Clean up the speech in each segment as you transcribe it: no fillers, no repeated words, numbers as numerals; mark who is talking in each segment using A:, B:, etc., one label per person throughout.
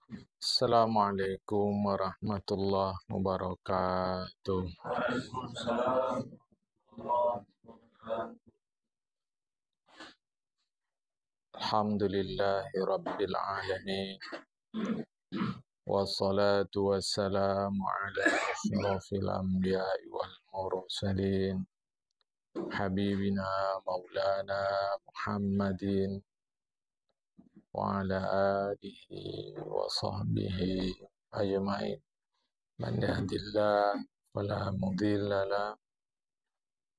A: Assalamualaikum warahmatullahi wabarakatuh.
B: Waalaikumsalam warahmatullahi wabarakatuh.
A: Alhamdulillahi rabbil alamin. Wassalatu wassalamu ala ashrafil anbiya'i wal mursalin. Habibina maulana Muhammadin wa ala alihi wa sahbihi ajma'in. Man yahdillah fala mudhillalah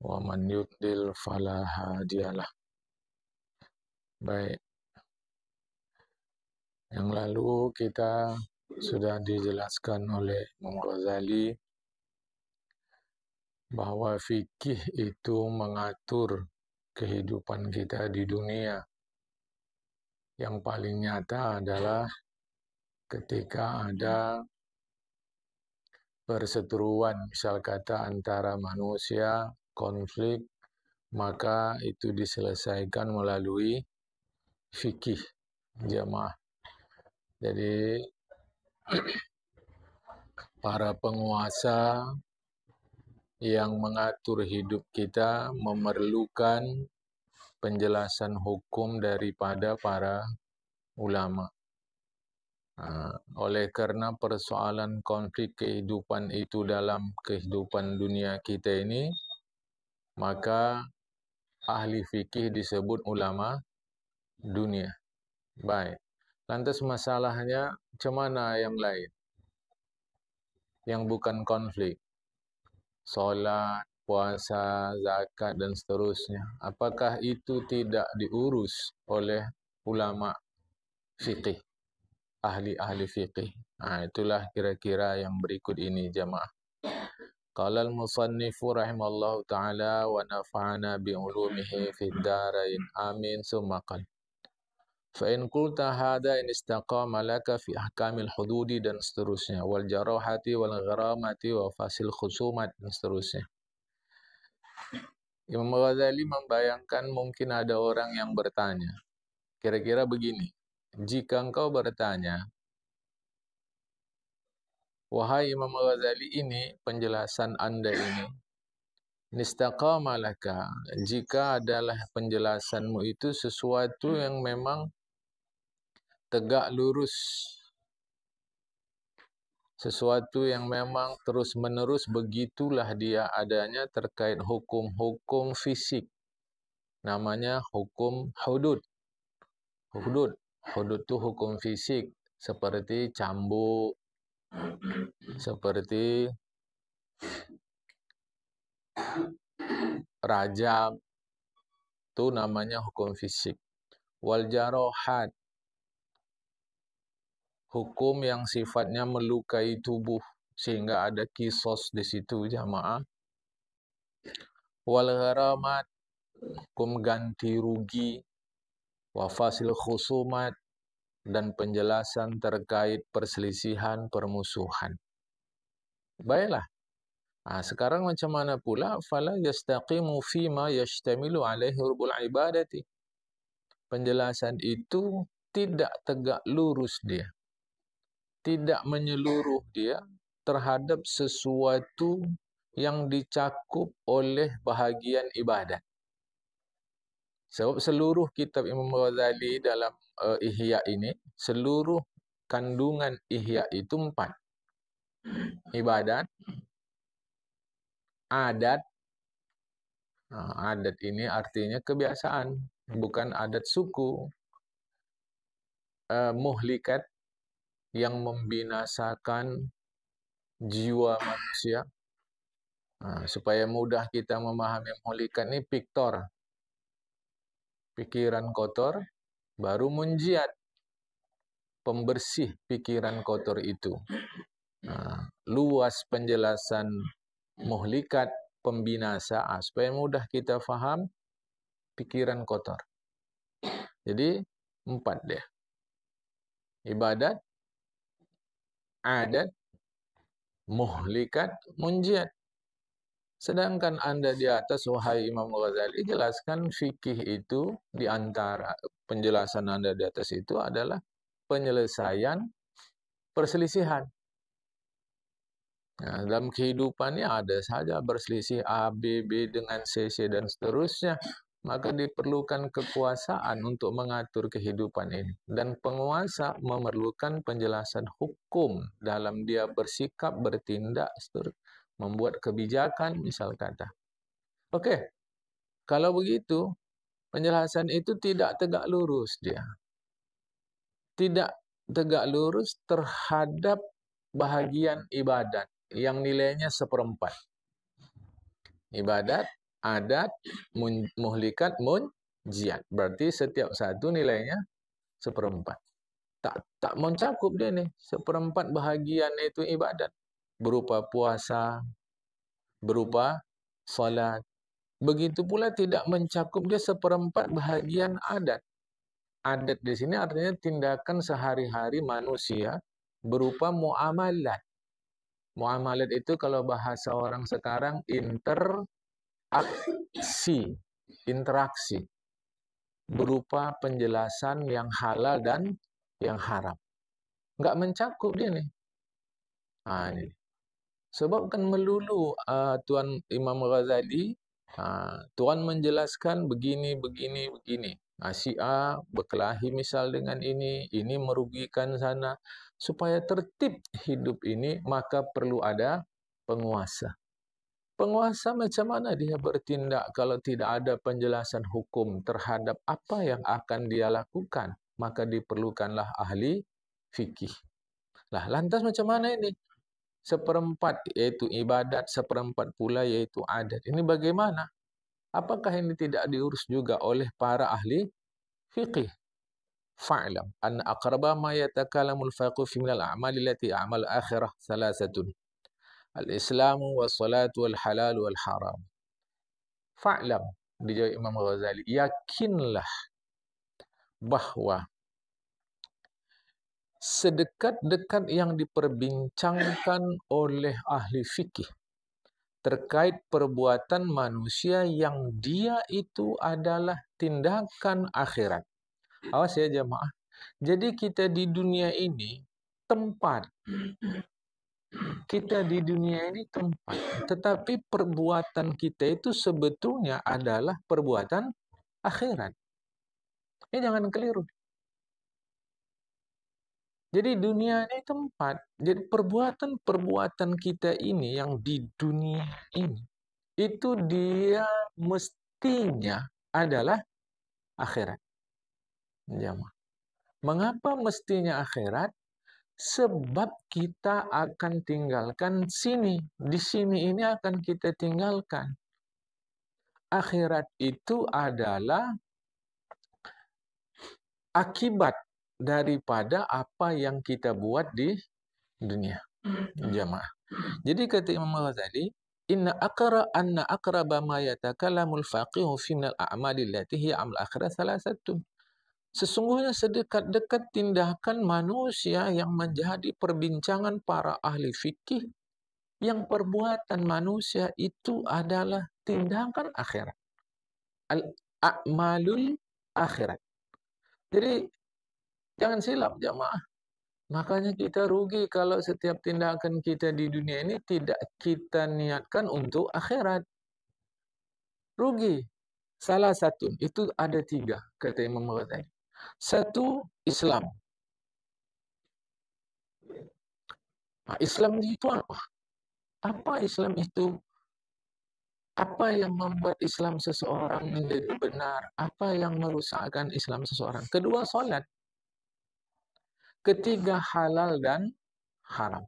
A: wa man yudlil fala hadiyalah. Baik, yang lalu kita sudah dijelaskan oleh Imam Ghazali bahwa fikih itu mengatur kehidupan kita di dunia. Yang paling nyata adalah ketika ada perseteruan, misal kata antara manusia, konflik, maka itu diselesaikan melalui fikih jamaah. Jadi para penguasa yang mengatur hidup kita memerlukan penjelasan hukum daripada para ulama. Oleh karena persoalan konflik kehidupan itu dalam kehidupan dunia kita ini, maka ahli fikih disebut ulama dunia. Baik. Lantas masalahnya, macam mana yang lain? Yang bukan konflik. Solat, puasa, zakat, dan seterusnya. Apakah itu tidak diurus oleh ulama fikih, ahli-ahli fikih? Itulah kira-kira yang berikut ini jamaah. Qala al-musannifu rahimallahu ta'ala wa nafa'ana bi'ulumihi fid darain amin summa qala fa'in qulta hadha in istaqama laka fi ahkamil hududi dan seterusnya wal jarahati wal gharamati wa fasil khusumat dan seterusnya. Imam Ghazali membayangkan mungkin ada orang yang bertanya, kira-kira begini, jika engkau bertanya, wahai Imam Ghazali, ini penjelasan Anda ini, nistaqama laka, jika adalah penjelasanmu itu sesuatu yang memang tegak lurus, sesuatu yang memang terus-menerus begitulah dia adanya terkait hukum-hukum fisik. Namanya hukum hudud. Hudud itu hukum fisik seperti cambuk, seperti rajam, itu namanya hukum fisik. Wal jarohat, hukum yang sifatnya melukai tubuh sehingga ada kisos di situ jamaah. Wal gharamat, hukum ganti rugi. Wa fasil khusumat, dan penjelasan terkait perselisihan permusuhan. Baiklah. Sekarang macam mana pula? Fala yastaqimu fima yashtamilu alaihi rubul ibadati. Penjelasan itu tidak tegak lurus dia. Tidak menyeluruh dia terhadap sesuatu yang dicakup oleh bahagian ibadat. Sebab seluruh kitab Imam Ghazali dalam Ihya ini, seluruh kandungan Ihya itu 4. Ibadat, adat. Adat ini artinya kebiasaan, bukan adat suku. Muhlikat, yang membinasakan jiwa manusia. Supaya mudah kita memahami muhlikat ini, piktor. Pikiran kotor, baru munjiat, pembersih pikiran kotor itu. Luas penjelasan muhlikat, pembinasa, supaya mudah kita faham pikiran kotor. Jadi 4 dia. Ibadat, adat, muhlikat, munjiat. Sedangkan Anda di atas, wahai Imam Ghazali, jelaskan fikih itu, di antara penjelasan Anda di atas itu adalah penyelesaian perselisihan. Nah, dalam kehidupan ini ada saja berselisih A, B, B dengan C, C dan seterusnya. Maka diperlukan kekuasaan untuk mengatur kehidupan ini. Dan penguasa memerlukan penjelasan hukum dalam dia bersikap, bertindak, membuat kebijakan, misal kata. Okey, kalau begitu, penjelasan itu tidak tegak lurus dia. Tidak tegak lurus terhadap bahagian ibadat yang nilainya 1/4. Ibadat, adat, muhlikat, munjiat. Berarti setiap satu nilainya 1/4. Tak mencakup dia nih. 1/4 bahagian itu ibadat. Berupa puasa, berupa salat. Begitu pula tidak mencakup dia 1/4 bahagian adat. Adat di sini artinya tindakan sehari-hari manusia berupa muamalat. Muamalat itu kalau bahasa orang sekarang interaksi. Berupa penjelasan yang halal dan yang haram. Enggak mencakup dia nih. Ini. Sebab kan melulu Tuan Imam Ghazali, Tuan menjelaskan begini. Si A berkelahi misal dengan ini merugikan sana. Supaya tertib hidup ini, maka perlu ada penguasa. Penguasa macam mana dia bertindak kalau tidak ada penjelasan hukum terhadap apa yang akan dia lakukan? Maka diperlukanlah ahli fikih. Lantas macam mana ini? 1/4 yaitu ibadat, 1/4 pula yaitu adat. Ini bagaimana? Apakah ini tidak diurus juga oleh para ahli fikih? Fa'lam anna aqraba ma yatakalamul faqih fi minal a'mali allati a'mal akhirah thalathatun. Al-Islamu was-salatu wal-halal wal-haram. Fa'lam, dijawab Imam Ghazali, yakinlah bahawa sedekat-dekat yang diperbincangkan oleh ahli fikih terkait perbuatan manusia yang dia itu adalah tindakan akhirat. Awas ya jamaah. Jadi kita di dunia ini tempat. Kita di dunia ini tempat. Tetapi perbuatan kita itu sebetulnya adalah perbuatan akhirat. Ini jangan keliru. Jadi dunia ini tempat. Jadi perbuatan kita ini yang di dunia ini, itu dia mestinya adalah akhirat. Jamaah. Mengapa mestinya akhirat? Sebab kita akan tinggalkan sini. Di sini ini akan kita tinggalkan. Akhirat itu adalah akibat daripada apa yang kita buat di dunia. Jamaah. Jadi kata Imam Ghazali, anna aqraba ma yatakalamul faqihu fi minal a'mali allati hiya amal akhirat salasatun. Sesungguhnya sedekat-dekat tindakan manusia yang menjadi perbincangan para ahli fikih, yang perbuatan manusia itu adalah tindakan akhirat. Al-a'malul akhirat. Jadi, jangan silap jamaah. Makanya kita rugi kalau setiap tindakan kita di dunia ini tidak kita niatkan untuk akhirat. Rugi. Salah satu. Itu ada 3, kata Imam Ghazali. 1, Islam. Islam itu apa? Apa Islam itu? Apa yang membuat Islam seseorang menjadi benar? Apa yang merusakkan Islam seseorang? Kedua, solat. Ketiga, halal dan haram.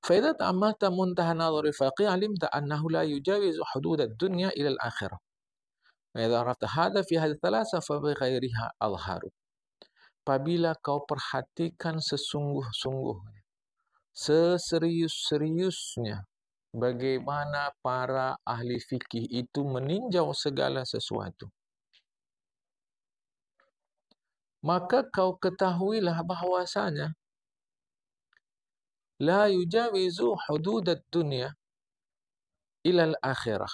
A: فإذا تأملت منتهى نظر الفقيه علمت أنه لا يجاوز حدود الدنيا إلى الآخرة. وإذا عرفت هذا في هذه الثلاثة فبغيرها أظهر. Apabila kau perhatikan sesungguh-sungguhnya, seserius-seriusnya, bagaimana para ahli fikih itu meninjau segala sesuatu, maka kau ketahuilah bahwasanya la yujawizu hudud ad-dunya ila al-akhirah.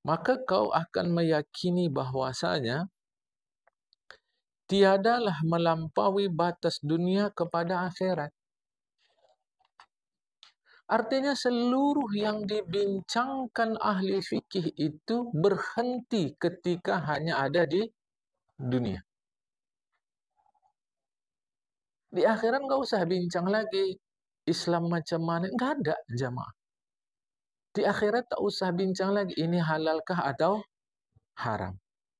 A: Maka kau akan meyakini bahwasanya tiadalah melampaui batas dunia kepada akhirat. Artinya seluruh yang dibincangkan ahli fikih itu berhenti ketika hanya ada di dunia. Di akhirat nggak usah bincang lagi Islam macam mana, nggak ada jamaah. Di akhirat tak usah bincang lagi ini halalkah atau haram.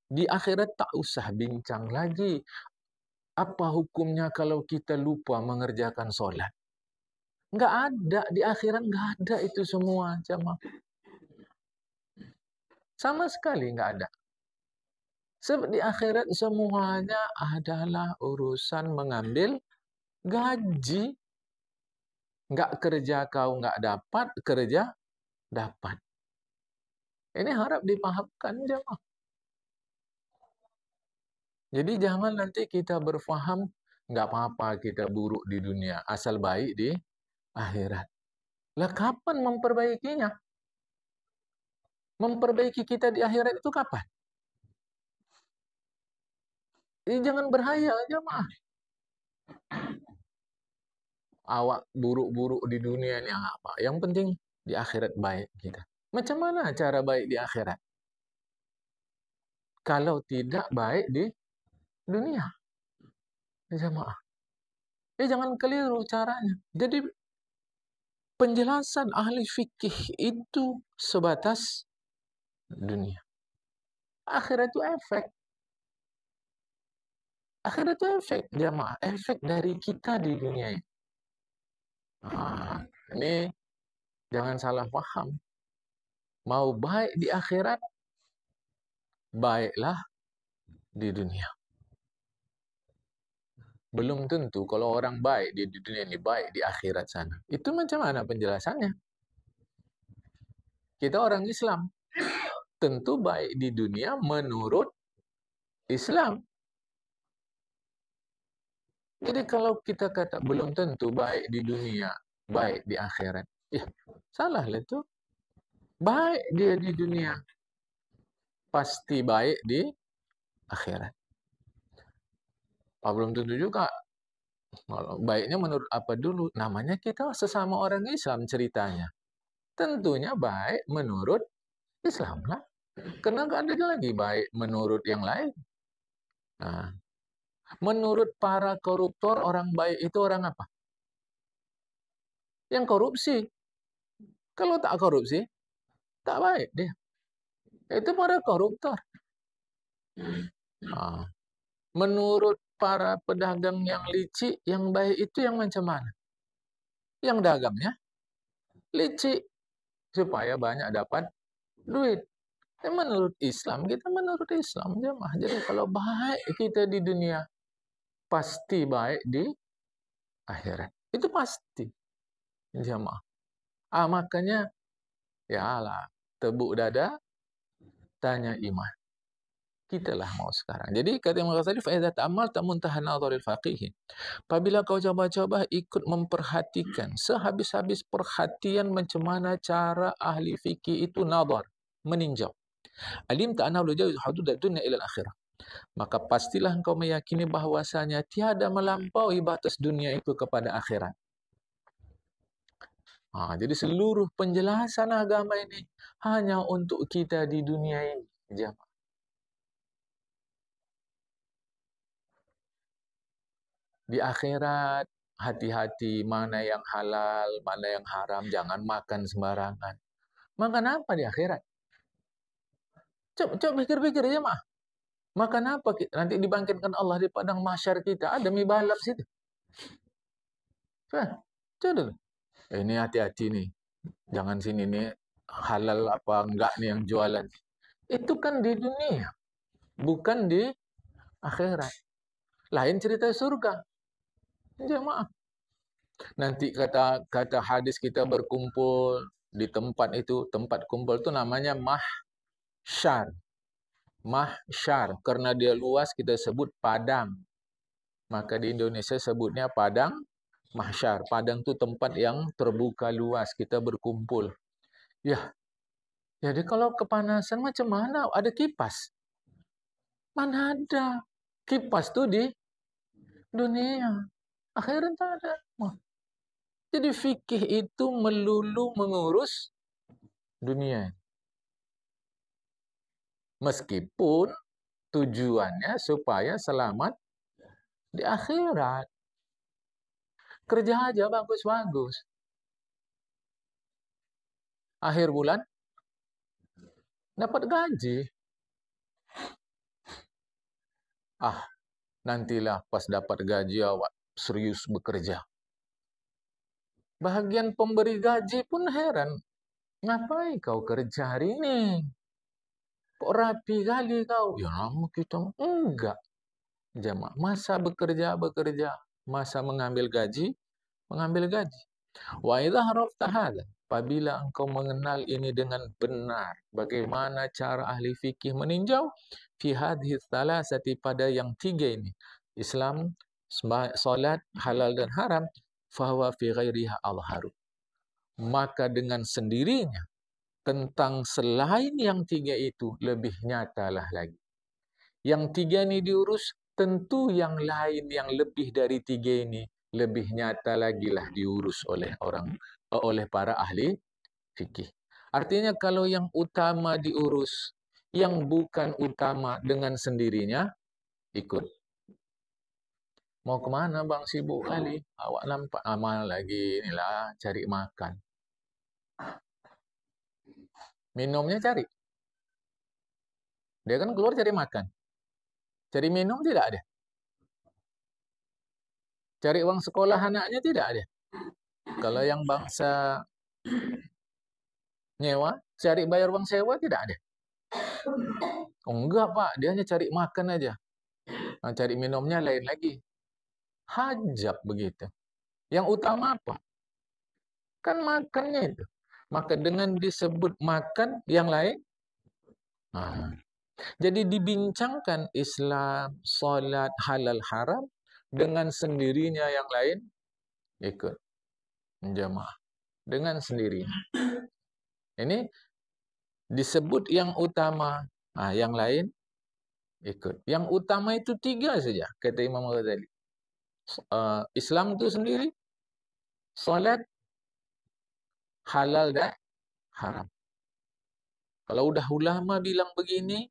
A: Di akhirat tak usah bincang lagi apa hukumnya kalau kita lupa mengerjakan sholat. Nggak ada, di akhirat nggak ada itu semua jamaah. Sama sekali nggak ada. Sebab di akhirat semuanya adalah urusan mengambil gaji. Nggak kerja kau nggak dapat, kerja dapat. Ini harap dipahamkan jemaah. Jadi jangan nanti kita berfaham nggak apa-apa kita buruk di dunia, asal baik di akhirat. Lah kapan memperbaikinya? Memperbaiki kita di akhirat itu kapan? Jangan berhayal jemaah. Awak buruk-buruk di dunia ini apa? Yang penting di akhirat baik kita. Macam mana cara baik di akhirat? Kalau tidak baik di dunia. Jemaah. Jangan keliru caranya. Jadi penjelasan ahli fikih itu sebatas dunia. Akhirat itu efek. Akhirat itu efek, jemaah. Efek dari kita di dunia ini. Ini jangan salah paham. Mau baik di akhirat, baiklah di dunia. Belum tentu kalau orang baik di dunia ini, baik di akhirat sana. Itu macam mana penjelasannya? Kita orang Islam. Tentu baik di dunia menurut Islam. Jadi kalau kita kata belum tentu baik di dunia, baik di akhirat. Salah lah itu. Baik dia di dunia, pasti baik di akhirat. Belum tentu juga. Kalau baiknya menurut apa dulu? Namanya kita sesama orang Islam ceritanya. Tentunya baik menurut Islam lah. Karena nggak ada lagi baik menurut yang lain. Nah, menurut para koruptor, orang baik itu orang apa? Yang korupsi. Kalau tak korupsi, tak baik dia. Itu para koruptor. Nah, menurut para pedagang yang licik, yang baik itu yang macam mana? Yang dagangnya licik supaya banyak dapat duit. Menurut Islam, kita menurut Islam jemaah. Jadi kalau baik kita di dunia, pasti baik di akhirat. Itu pasti jemaah. Makanya ya lah, tebuk dada, tanya iman. Kita lah mau sekarang. Jadi kata Imam Ghazali, "Fa'idza ta'ammalta muntaha nadharil faqih." Apabila kau coba-coba ikut memperhatikan sehabis-habis perhatian macam mana cara ahli fikih itu nadhar, meninjau. Alim ta'annahu jawaz hudud dunya ila al-akhirah. Maka pastilah engkau meyakini bahwasanya tiada melampaui batas dunia itu kepada akhirat. Jadi seluruh penjelasan agama ini hanya untuk kita di dunia ini. Di akhirat, hati-hati mana yang halal, mana yang haram. Jangan makan sembarangan. Makan apa di akhirat? Coba pikir-pikir ya, Mak. Makan apa? Nanti dibangkitkan Allah di padang mahsyar kita. Ada mie balap situ. Coba. Ini hati-hati nih. Jangan sini nih. Halal apa enggak nih yang jualan. Itu kan di dunia. Bukan di akhirat. Lain cerita surga. Jemaah. Nanti kata hadis kita berkumpul di tempat itu, tempat kumpul itu namanya mahsyar. Mahsyar, karena dia luas kita sebut padang. Maka di Indonesia sebutnya padang mahsyar. Padang itu tempat yang terbuka luas, kita berkumpul. Ya, jadi kalau kepanasan macam mana? Ada kipas? Mana ada? Kipas tuh di dunia. Akhirat tak ada. Jadi fikih itu melulu mengurus dunia. Meskipun tujuannya supaya selamat di akhirat. Kerja aja bagus-bagus. Akhir bulan dapat gaji. Nantilah pas dapat gaji awak serius bekerja. Bahagian pemberi gaji pun heran. Ngapain kau kerja hari ini? Kok rapi kali kau? Ya nama kita. Enggak. Jamaah. Masa bekerja. Masa mengambil gaji. Wa idza harafta hadza, apabila engkau mengenal ini dengan benar, bagaimana cara ahli fikih meninjau fi hadhihi thalathati, pada yang tiga ini, Islam, salat, halal dan haram, fahuwa fi ghairiha alharu. Maka dengan sendirinya tentang selain yang tiga itu lebih nyatalah lagi. Yang tiga ini diurus, tentu yang lain yang lebih dari tiga ini lebih nyata lagi lah diurus oleh para ahli fikih. Artinya kalau yang utama diurus, yang bukan utama dengan sendirinya ikut. Mau kemana bang, sibuk kali? Awak nampak amal lagi, inilah cari makan. Minumnya cari. Dia kan keluar cari makan. Cari minum tidak ada. Cari uang sekolah anaknya tidak ada. Kalau yang bangsa nyewa, cari bayar uang sewa tidak ada. Oh, enggak pak, dia hanya cari makan aja. Nah, cari minumnya lain lagi. Hajab begitu. Yang utama apa? Kan makannya itu. Maka dengan disebut makan, yang lain. Jadi dibincangkan Islam, salat, halal, haram, dengan sendirinya yang lain ikut. Jamaah. Dengan sendirinya. Ini disebut yang utama. Yang lain ikut. Yang utama itu tiga saja, kata Imam Ghazali. Islam itu sendiri, salat, halal dan haram. Kalau udah ulama bilang begini,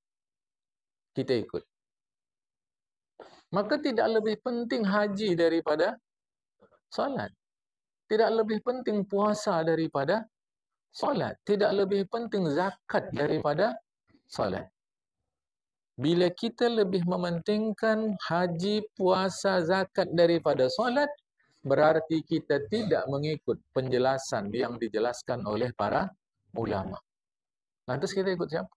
A: kita ikut. Maka tidak lebih penting haji daripada salat. Tidak lebih penting puasa daripada salat. Tidak lebih penting zakat daripada salat. Bila kita lebih mementingkan haji, puasa, zakat daripada salat, berarti kita tidak mengikut penjelasan yang dijelaskan oleh para ulama. Lantas kita ikut siapa?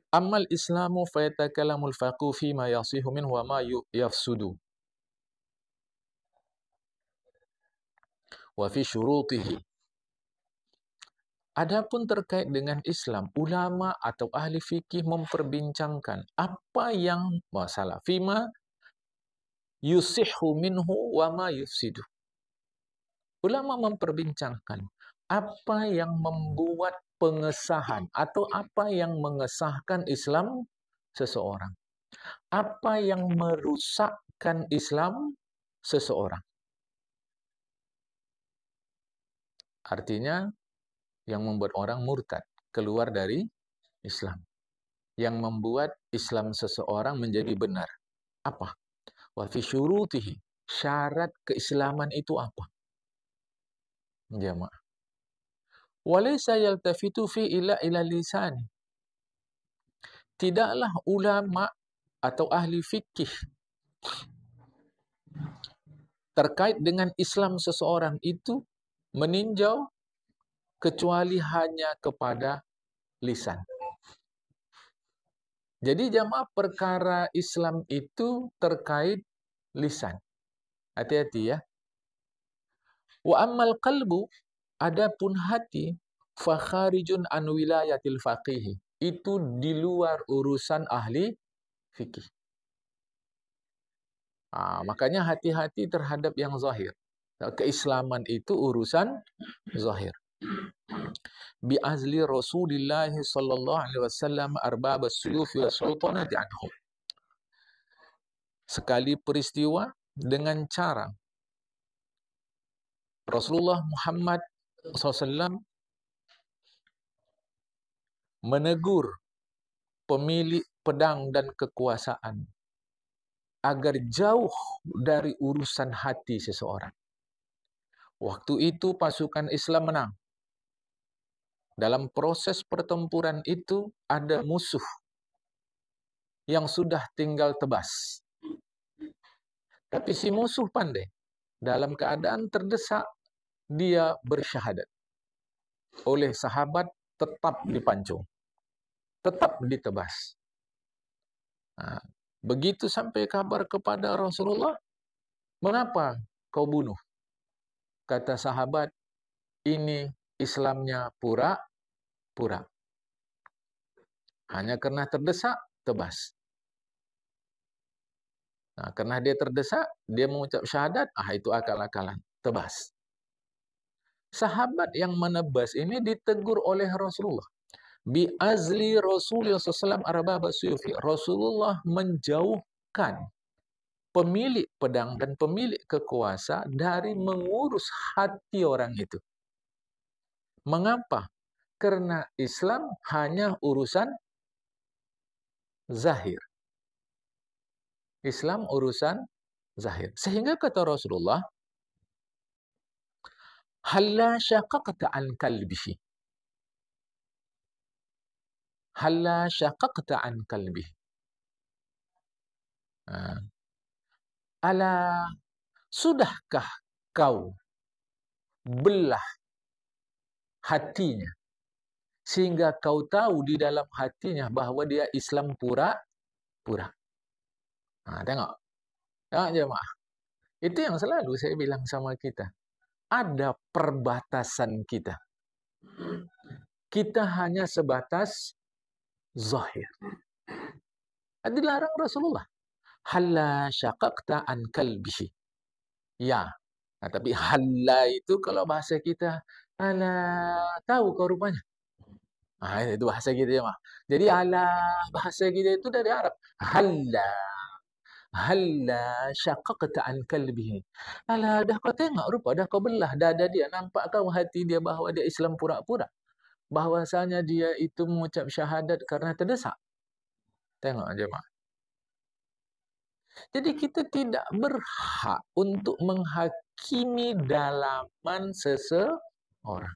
A: Amal Islamu fayatakalamul faqih fima yasihu minhu wa ma yafsudu wa fi syurutihi. Adapun terkait dengan Islam, ulama atau ahli fikih memperbincangkan apa yang masalah fima yusihhu minhu wa ma yufsidu. Ulama memperbincangkan apa yang membuat pengesahan atau apa yang mengesahkan Islam seseorang. Apa yang merusakkan Islam seseorang. Artinya yang membuat orang murtad, keluar dari Islam. Yang membuat Islam seseorang menjadi benar. Apa? Wa fi syurutihi. Syarat keislaman itu apa? Jamaah. Walaysa yaltafitu fi ila lisan. Tidaklah ulama atau ahli fikih terkait dengan Islam seseorang itu meninjau kecuali hanya kepada lisan. Jadi jamaah, perkara Islam itu terkait lisan. Hati-hati ya. Wa ammal qalbu, adapun hati, fa kharijun an wilayatil faqih. Itu di luar urusan ahli fikih. Makanya hati-hati terhadap yang zahir. Keislaman itu urusan zahir. bi azli Rasulillah sallallahu alaihi wasallam arbab as-suyuf wa sultanati anhum. Sekali peristiwa dengan cara Rasulullah Muhammad SAW menegur pemilik pedang dan kekuasaan agar jauh dari urusan hati seseorang. Waktu itu pasukan Islam menang. Dalam proses pertempuran itu ada musuh yang sudah tinggal tebas. Tapi si musuh pandai. Dalam keadaan terdesak, dia bersyahadat. Oleh sahabat tetap dipancung. Tetap ditebas. Nah, begitu sampai kabar kepada Rasulullah, mengapa kau bunuh? Kata sahabat, ini Islamnya pura-pura. Hanya karena terdesak, tebas. Nah, karena dia terdesak, dia mengucap syahadat, itu akal-akalan, tebas. Sahabat yang menebas ini ditegur oleh Rasulullah. Bi azli Rasulullah SAW arbaba suyufi. Rasulullah menjauhkan pemilik pedang dan pemilik kekuasa dari mengurus hati orang itu. Mengapa? Karena Islam hanya urusan zahir. Islam urusan zahir. Sehingga kata Rasulullah, halla syaqaqta an qalbihi. Halla syaqaqta an qalbihi. Ala, sudahkah kau belah hatinya sehingga kau tahu di dalam hatinya bahwa dia Islam pura-pura. Tengok. Tengok jemaah. Itu yang selalu saya bilang sama kita. Ada perbatasan kita. Kita hanya sebatas zahir. Dilarang Rasulullah. Halla syaqaqta an qalbihi. Ya. Tapi halla itu kalau bahasa kita, ala, tahu kau rupanya. Itu bahasa kita ya, Mak. Jadi ala bahasa kita itu dari Arab. Halla. Halla syaqaqta an qalbihi. Ala, dah kau tengok rupa, dah kau belah dada dia, nampak kau hati dia bahawa dia Islam pura-pura. Bahwasanya dia itu mengucap syahadat karena terdesak. Tengok aja, Mak. Jadi kita tidak berhak untuk menghakimi dalaman seseorang.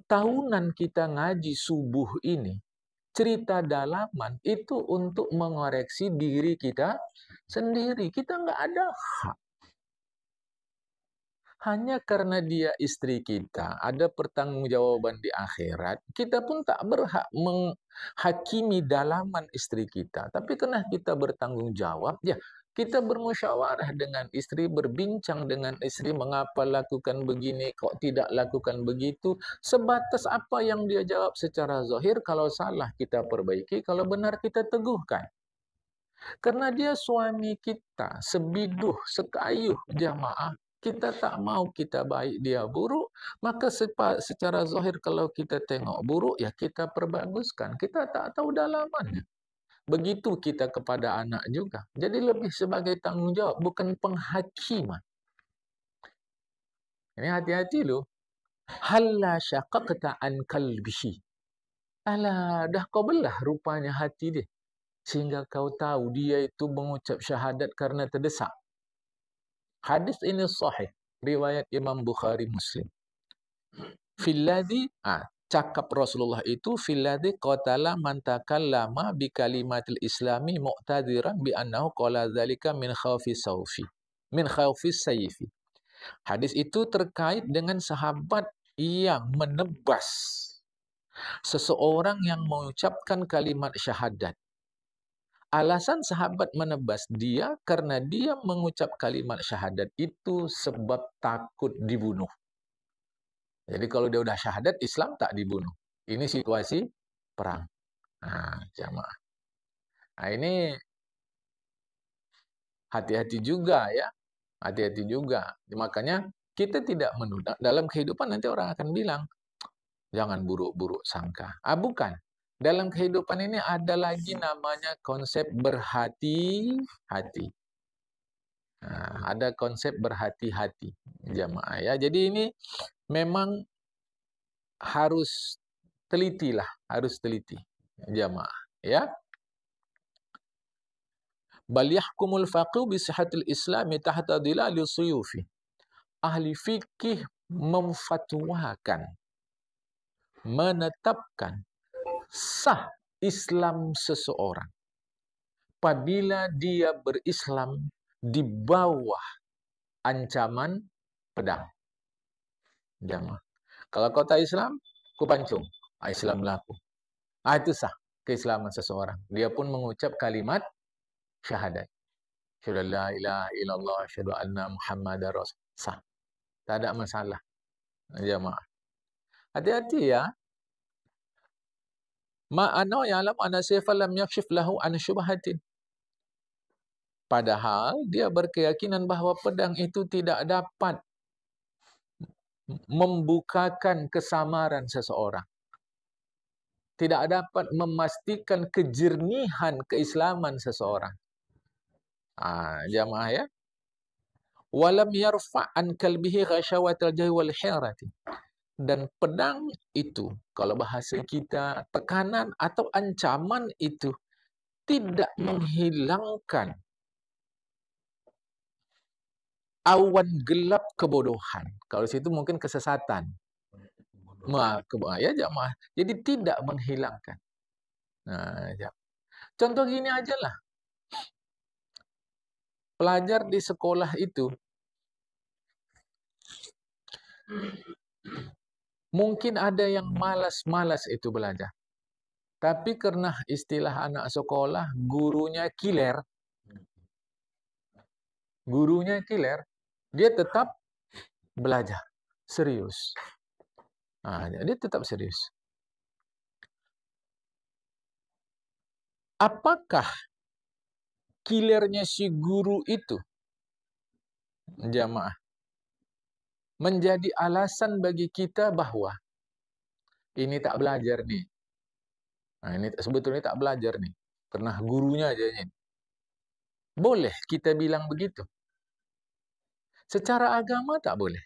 A: Tahunan kita ngaji subuh ini, cerita dalaman itu untuk mengoreksi diri kita sendiri. Kita nggak ada hak. Hanya karena dia istri kita, ada pertanggungjawaban di akhirat, kita pun tak berhak menghakimi dalaman istri kita. Tapi karena kita bertanggung jawab, ya kita bermusyawarah dengan istri, berbincang dengan istri, mengapa lakukan begini, kok tidak lakukan begitu. Sebatas apa yang dia jawab secara zahir, kalau salah kita perbaiki, kalau benar kita teguhkan. Karena dia suami kita, sebiduh, sekayuh jamaah, kita tak mau kita baik, dia buruk, maka secara zahir kalau kita tengok buruk, ya kita perbaguskan. Kita tak tahu dalamannya. Begitu kita kepada anak juga. Jadi lebih sebagai tanggungjawab, bukan penghakiman. Ini hati-hati loh. Halla syaqaqta an qalbihi. Alah, dah kau belah rupanya hati dia. Sehingga kau tahu dia itu mengucap syahadat karena terdesak. Hadis ini sahih, riwayat Imam Bukhari Muslim. Filladhi, cakap Rasulullah itu, filladhi qatala man takallama bi kalimatil islami mu'tadiran bi annahu qala dzalika min khawfi saufi. Min khawfi sayfi. Hadis itu terkait dengan sahabat yang menebas seseorang yang mengucapkan kalimat syahadat. Alasan sahabat menebas dia karena dia mengucap kalimat syahadat itu sebab takut dibunuh. Jadi kalau dia udah syahadat, Islam tak dibunuh. Ini situasi perang. Jamaah. Ini hati-hati juga ya. Hati-hati juga. Makanya kita tidak menunda. Dalam kehidupan nanti orang akan bilang, Jangan buruk-buruk sangka. Bukan. Dalam kehidupan ini ada lagi namanya konsep berhati-hati. Ada konsep berhati-hati, jamaah ya. Jadi ini memang harus telitilah, harus teliti, jamaah ya. Bal yahkumul faqih bi sihhatil islami tahta dhilali suyufi. Ahli fikih memfatwakan, menetapkan sah Islam seseorang apabila dia berislam di bawah ancaman pedang. Jamaah. Kalau kau tak Islam, ku pancung. Islam laku. Itu sah keislaman seseorang. Dia pun mengucap kalimat syahadat. Asyhadu an la ilaha illallah, asyhadu anna Muhammadar Rasul. Sah. Tak ada masalah. Jamaah. Hati-hati ya. Ma'ana ya'lam anna sayfa lam yakshif lahu an syubhatin. Padahal dia berkeyakinan bahawa pedang itu tidak dapat membukakan kesamaran seseorang. Tidak dapat memastikan kejernihan keislaman seseorang. Jamaah ya. Walam yarfa' an kalbihi ghasyawatal jahi wal hirati. Dan pedang itu, kalau bahasa kita, tekanan atau ancaman itu tidak menghilangkan awan gelap kebodohan. Kalau situ mungkin kesesatan. Ya jamaah. Jadi tidak menghilangkan. Contoh gini aja lah. Pelajar di sekolah itu mungkin ada yang malas-malas itu belajar. Tapi karena istilah anak sekolah, gurunya kiler. Gurunya kiler, dia tetap belajar. Serius. Dia tetap serius. Apakah kilernya si guru itu, jamaah, menjadi alasan bagi kita bahwa ini tak belajar nih. Ini sebetulnya tak belajar nih. Karena gurunya aja ini. Boleh kita bilang begitu. Secara agama tak boleh.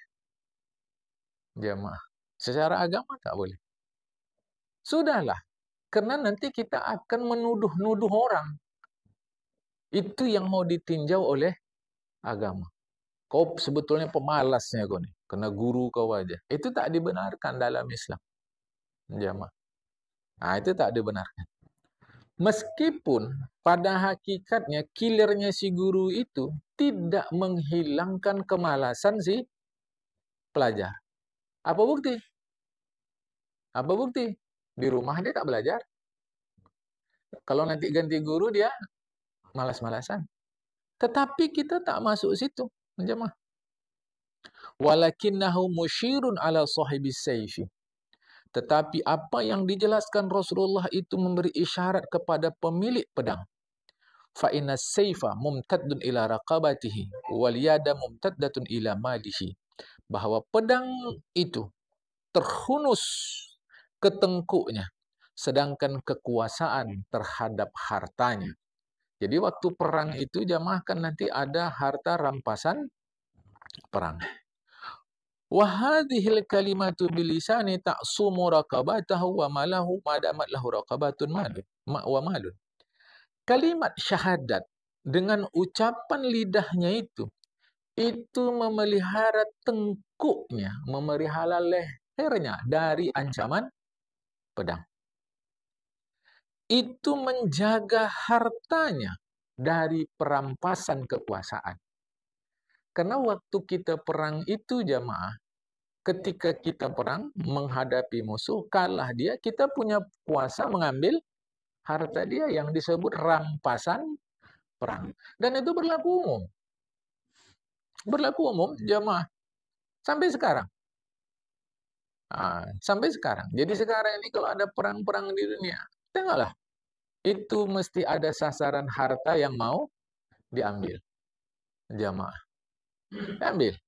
A: Jamaah. Secara agama tak boleh. Sudahlah. Karena nanti kita akan menuduh-nuduh orang. Itu yang mau ditinjau oleh agama. Kau sebetulnya pemalasnya kau nih. Karena guru kau aja. Itu tak dibenarkan dalam Islam. Jamaah. Itu tak dibenarkan. Meskipun pada hakikatnya killernya si guru itu tidak menghilangkan kemalasan si pelajar. Apa bukti? Apa bukti? Di rumah dia tak belajar. Kalau nanti ganti guru dia malas-malasan. Tetapi kita tak masuk situ, jemaah. Walakinnahu musyirun ala sahibis sayfi. Tetapi apa yang dijelaskan Rasulullah itu memberi isyarat kepada pemilik pedang. Fa inna sayfa mumtaddun ila raqabatihi wal yada mumtaddatun ila malihi. Bahwa pedang itu terhunus ke tengkuknya, sedangkan kekuasaan terhadap hartanya. Jadi waktu perang itu jamaah kan nanti ada harta rampasan perang. Wa hadhil kalimatu bilisani ta'sumu raqabatahu wa malahu ma damat lahu raqabatun wa malun. Kalimat syahadat dengan ucapan lidahnya itu memelihara tengkuknya, memelihara lehernya dari ancaman pedang. Itu menjaga hartanya dari perampasan kekuasaan. Karena waktu kita perang itu jamaah, ketika kita perang menghadapi musuh, kalah dia, kita punya kuasa mengambil harta dia yang disebut rampasan perang. Dan itu berlaku umum. Berlaku umum jamaah. Sampai sekarang. Sampai sekarang. Jadi sekarang ini kalau ada perang-perang di dunia, tengoklah. Itu mesti ada sasaran harta yang mau diambil. Jamaah. Ambil.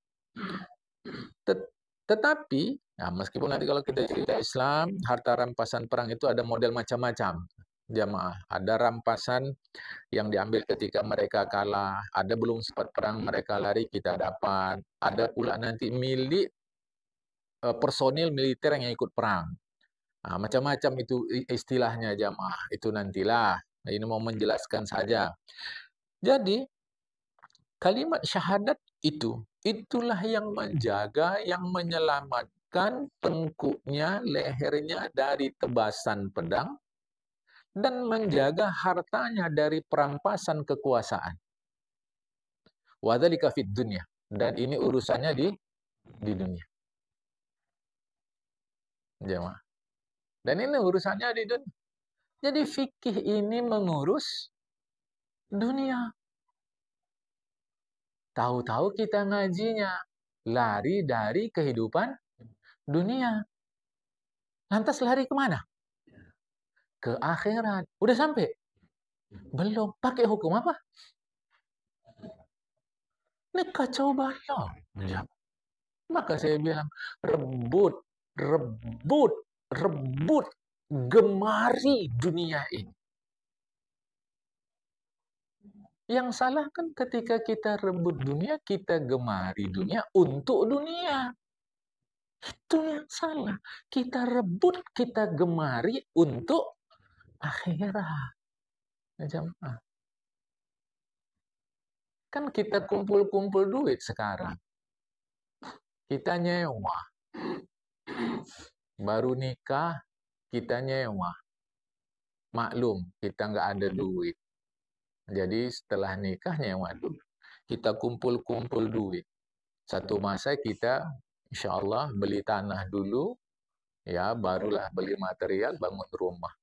A: Tetapi Nah, meskipun nanti kalau kita cerita Islam, harta rampasan perang itu ada model macam-macam. Jamaah, ada rampasan yang diambil ketika mereka kalah, ada belum sempat perang mereka lari kita dapat, ada pula nanti milik personil militer yang ikut perang. Nah, macam-macam itu istilahnya jamaah. Itu nantilah. Ini mau menjelaskan saja. Jadi kalimat syahadat itulah yang menjaga, yang menyelamatkan tengkuknya, lehernya dari tebasan pedang dan menjaga hartanya dari perampasan kekuasaan. Wadzalika fid dunya. Dan ini urusannya di dunia. Jemaah. Dan ini urusannya di dunia. Jadi fikih ini mengurus dunia. Tahu-tahu kita ngajinya lari dari kehidupan dunia. Lantas lari kemana? Ke akhirat. Udah sampai? Belum. Pakai hukum apa? Ini kacau balau. Ya. Maka saya bilang, rebut, rebut, rebut, gemari dunia ini. Yang salah kan ketika kita rebut dunia, kita gemari dunia untuk dunia. Itu yang salah. Kita rebut, kita gemari untuk akhirat. Jamaah. Kan kita kumpul-kumpul duit sekarang. Kita nyewa. Baru nikah, kita nyewa. Maklum, kita nggak ada duit. Jadi setelah nikah nyewa dulu. Kita kumpul-kumpul duit. Satu masa kita insya Allah beli tanah dulu, ya barulah beli material, bangun rumah.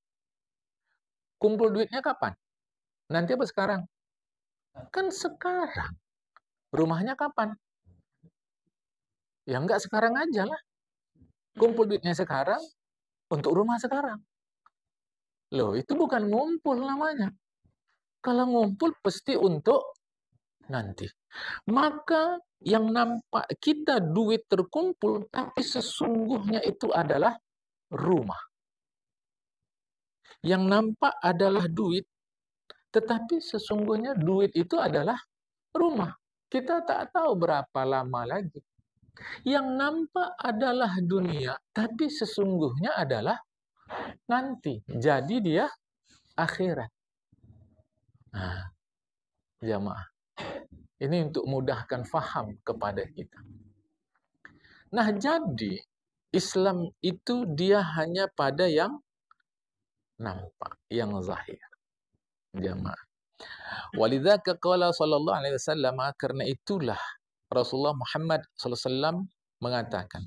A: Kumpul duitnya kapan? Nanti apa sekarang? Kan sekarang. Rumahnya kapan? Ya enggak sekarang aja lah. Kumpul duitnya sekarang untuk rumah sekarang. Loh, itu bukan ngumpul namanya. Kalau ngumpul pasti untuk nanti. Maka yang nampak kita duit terkumpul, tapi sesungguhnya itu adalah rumah. Yang nampak adalah duit, tetapi sesungguhnya duit itu adalah rumah. Kita tak tahu berapa lama lagi. Yang nampak adalah dunia, tapi sesungguhnya adalah nanti. Jadi dia akhirat. Nah, jamaah. Ini untuk mudahkan faham kepada kita. Nah, jadi Islam itu dia hanya pada yang nampak, yang zahir. Jamaah. Walidzaka qala sallallahu alaihi wasallam, karena itulah Rasulullah Muhammad sallallahu alaihi wasallam mengatakan,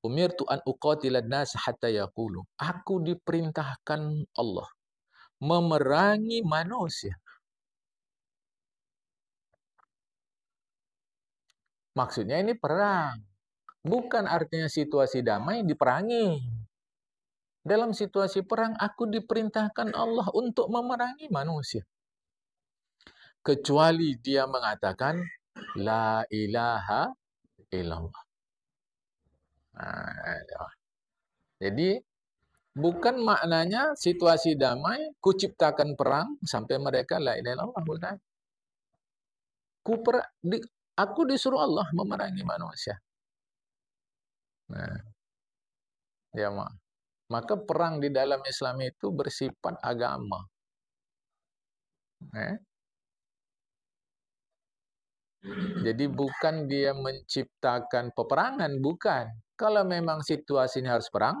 A: umirtu an uqatilan nas hatta yaqulu. Aku diperintahkan Allah memerangi manusia. Maksudnya ini perang. Bukan artinya situasi damai diperangi. Dalam situasi perang aku diperintahkan Allah untuk memerangi manusia. Kecuali dia mengatakan la ilaha illallah. Jadi bukan maknanya situasi damai, ku ciptakan perang sampai mereka la ilaha illallah. Aku disuruh Allah memerangi manusia. Nah, ya maka perang di dalam Islam itu bersifat agama. Jadi bukan dia menciptakan peperangan, bukan. Kalau memang situasinya harus perang,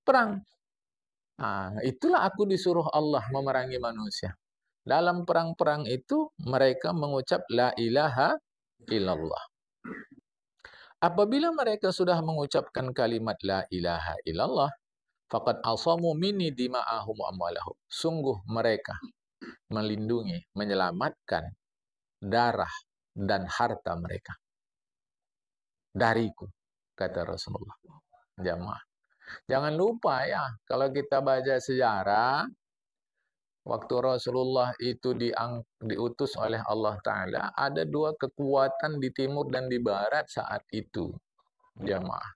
A: perang. Nah, itulah aku disuruh Allah memerangi manusia. Dalam perang-perang itu mereka mengucap la ilaha illallah. Apabila mereka sudah mengucapkan kalimat la ilaha illallah, faqad asamu minni dima'ahum wa amwalahum. Sungguh mereka melindungi, menyelamatkan darah dan harta mereka dariku, kata Rasulullah. Jamaah. Jangan lupa ya, kalau kita baca sejarah, waktu Rasulullah itu diutus oleh Allah Ta'ala, ada dua kekuatan di timur dan di barat saat itu. jamaah.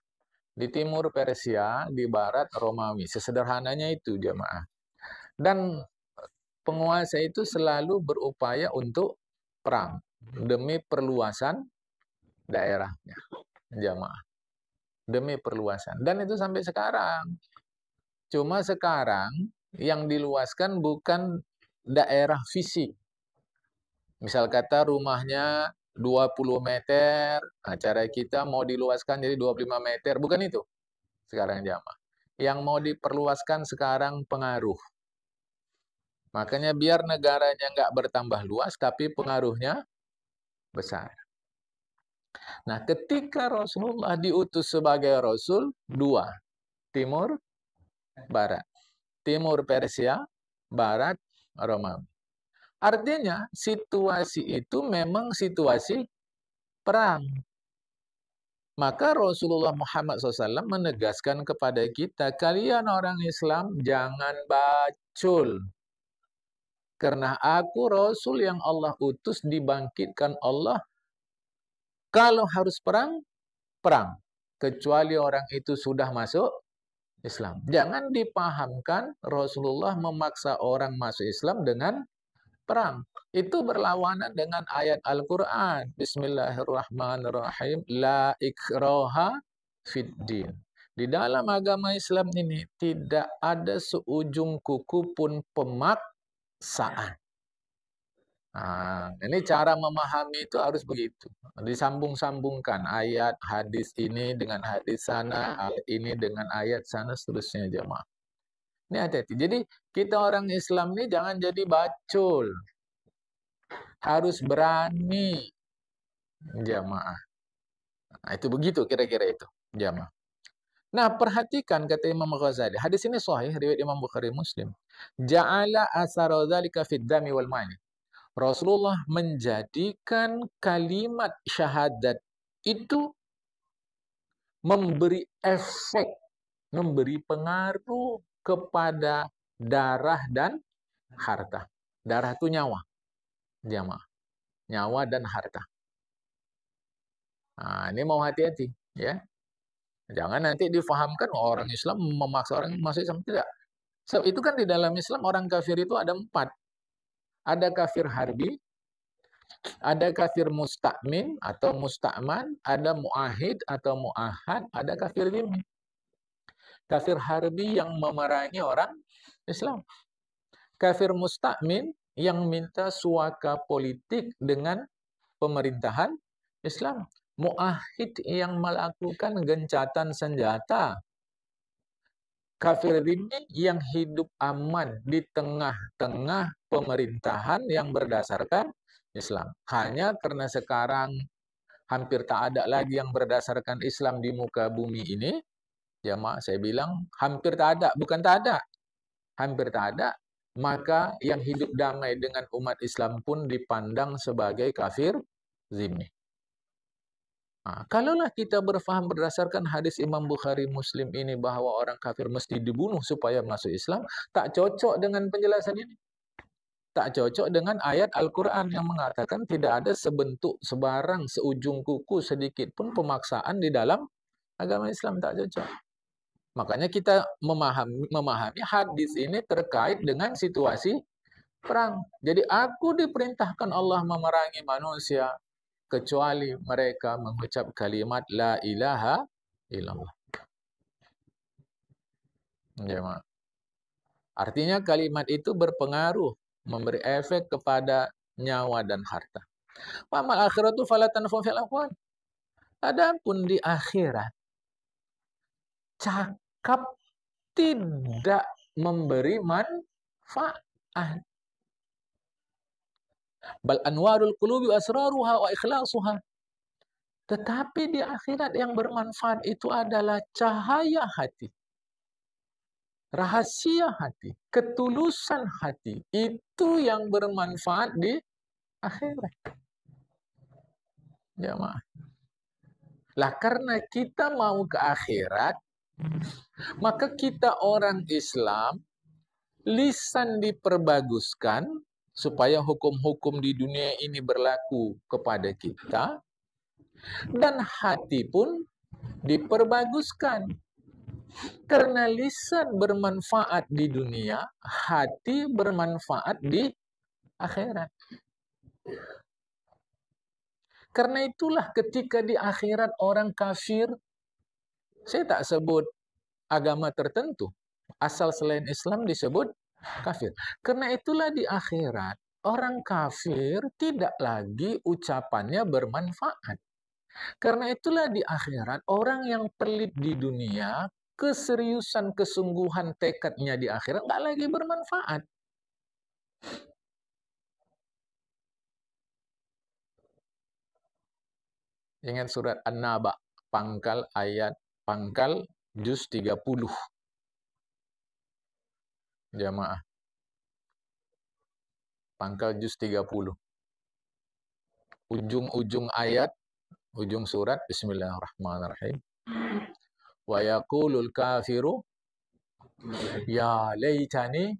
A: Di timur Persia, di barat Romawi. Sesederhananya itu, jamaah. Dan penguasa itu selalu berupaya untuk perang demi perluasan daerahnya, jamaah. Demi perluasan. Dan itu sampai sekarang. Cuma sekarang yang diluaskan bukan daerah fisik. Misal kata rumahnya 20 meter, cara kita mau diluaskan jadi 25 meter. Bukan itu sekarang jamaah. Yang mau diperluaskan sekarang pengaruh. Makanya biar negaranya nggak bertambah luas, tapi pengaruhnya besar. Nah, ketika Rasulullah diutus sebagai Rasul, dua. Timur, Barat. Timur Persia, Barat Romawi. Artinya, situasi itu memang situasi perang. Maka Rasulullah Muhammad SAW menegaskan kepada kita, kalian orang Islam jangan bacul. Karena aku Rasul yang Allah utus dibangkitkan Allah. Kalau harus perang, perang. Kecuali orang itu sudah masuk Islam. Jangan dipahamkan Rasulullah memaksa orang masuk Islam dengan perang. Itu berlawanan dengan ayat Al-Quran. Bismillahirrahmanirrahim. La ikraha fid din. Di dalam agama Islam ini tidak ada seujung kuku pun pemaksaan. Nah, ini cara memahami itu harus begitu. Disambung-sambungkan ayat hadis ini dengan hadis sana, ayat ini dengan ayat sana, seterusnya jemaah. Ini hati-hati. Jadi kita orang Islam ini jangan jadi bacul. Harus berani, jamaah. Nah, itu begitu kira-kira itu, jamaah. Nah, perhatikan kata Imam Ghazali. Hadis ini sahih riwayat Imam Bukhari Muslim. Ja'ala asara dzalika fid dami wal mali. Rasulullah menjadikan kalimat syahadat itu memberi efek, memberi pengaruh kepada darah dan harta. Darah itu nyawa, jamaah. Nyawa dan harta. Nah, ini mau hati-hati, ya. Jangan nanti difahamkan orang Islam memaksa orang masuk Islam. Tidak. Sebab itu kan di dalam Islam orang kafir itu ada 4. Ada kafir harbi, ada kafir musta'min atau musta'man, ada mu'ahid atau mu'ahad, ada kafir dhimmi. Kafir harbi yang memerangi orang Islam. Kafir musta'min yang minta suaka politik dengan pemerintahan Islam. Mu'ahid yang melakukan gencatan senjata. Kafir dhimmi yang hidup aman di tengah-tengah pemerintahan yang berdasarkan Islam. Hanya karena sekarang hampir tak ada lagi yang berdasarkan Islam di muka bumi ini, jamaah saya bilang hampir tak ada, bukan tak ada, hampir tak ada, maka yang hidup damai dengan umat Islam pun dipandang sebagai kafir dhimmi. Nah, kalaulah kita berfaham berdasarkan hadis Imam Bukhari Muslim ini bahwa orang kafir mesti dibunuh supaya masuk Islam, tak cocok dengan penjelasan ini. Tak cocok dengan ayat Al-Quran yang mengatakan tidak ada sebentuk, sebarang, seujung kuku, sedikit pun pemaksaan di dalam agama Islam. Tak cocok. Makanya kita memahami hadis ini terkait dengan situasi perang. Jadi aku diperintahkan Allah memerangi manusia kecuali mereka mengucap kalimat la ilaha illallah. Ya, artinya kalimat itu berpengaruh, memberi efek kepada nyawa dan harta. Wa mal akhiratu fala tanfa'u fil aqwal. Adapun di akhirat cakap tidak memberi manfaat. Bal anwarul qulubi asraruha wa ikhlasuha. Tetapi di akhirat yang bermanfaat itu adalah cahaya hati. Rahasia hati, ketulusan hati. Itu yang bermanfaat di akhirat. Jamaah. Lah karena kita mau ke akhirat, maka kita orang Islam lisan diperbaguskan supaya hukum-hukum di dunia ini berlaku kepada kita, dan hati pun diperbaguskan. Karena lisan bermanfaat di dunia, hati bermanfaat di akhirat. Karena itulah ketika di akhirat orang kafir, saya tak sebut agama tertentu, asal selain Islam disebut kafir. Karena itulah di akhirat, orang kafir tidak lagi ucapannya bermanfaat. Karena itulah di akhirat, orang yang pelit di dunia, keseriusan, kesungguhan, tekadnya di akhirat nggak lagi bermanfaat. Ingat surat An-Naba, pangkal juz 30. Jamaah. Pangkal juz 30. Ujung-ujung ayat, ujung surat, bismillahirrahmanirrahim. Wa yaqulul kafiru ya laitani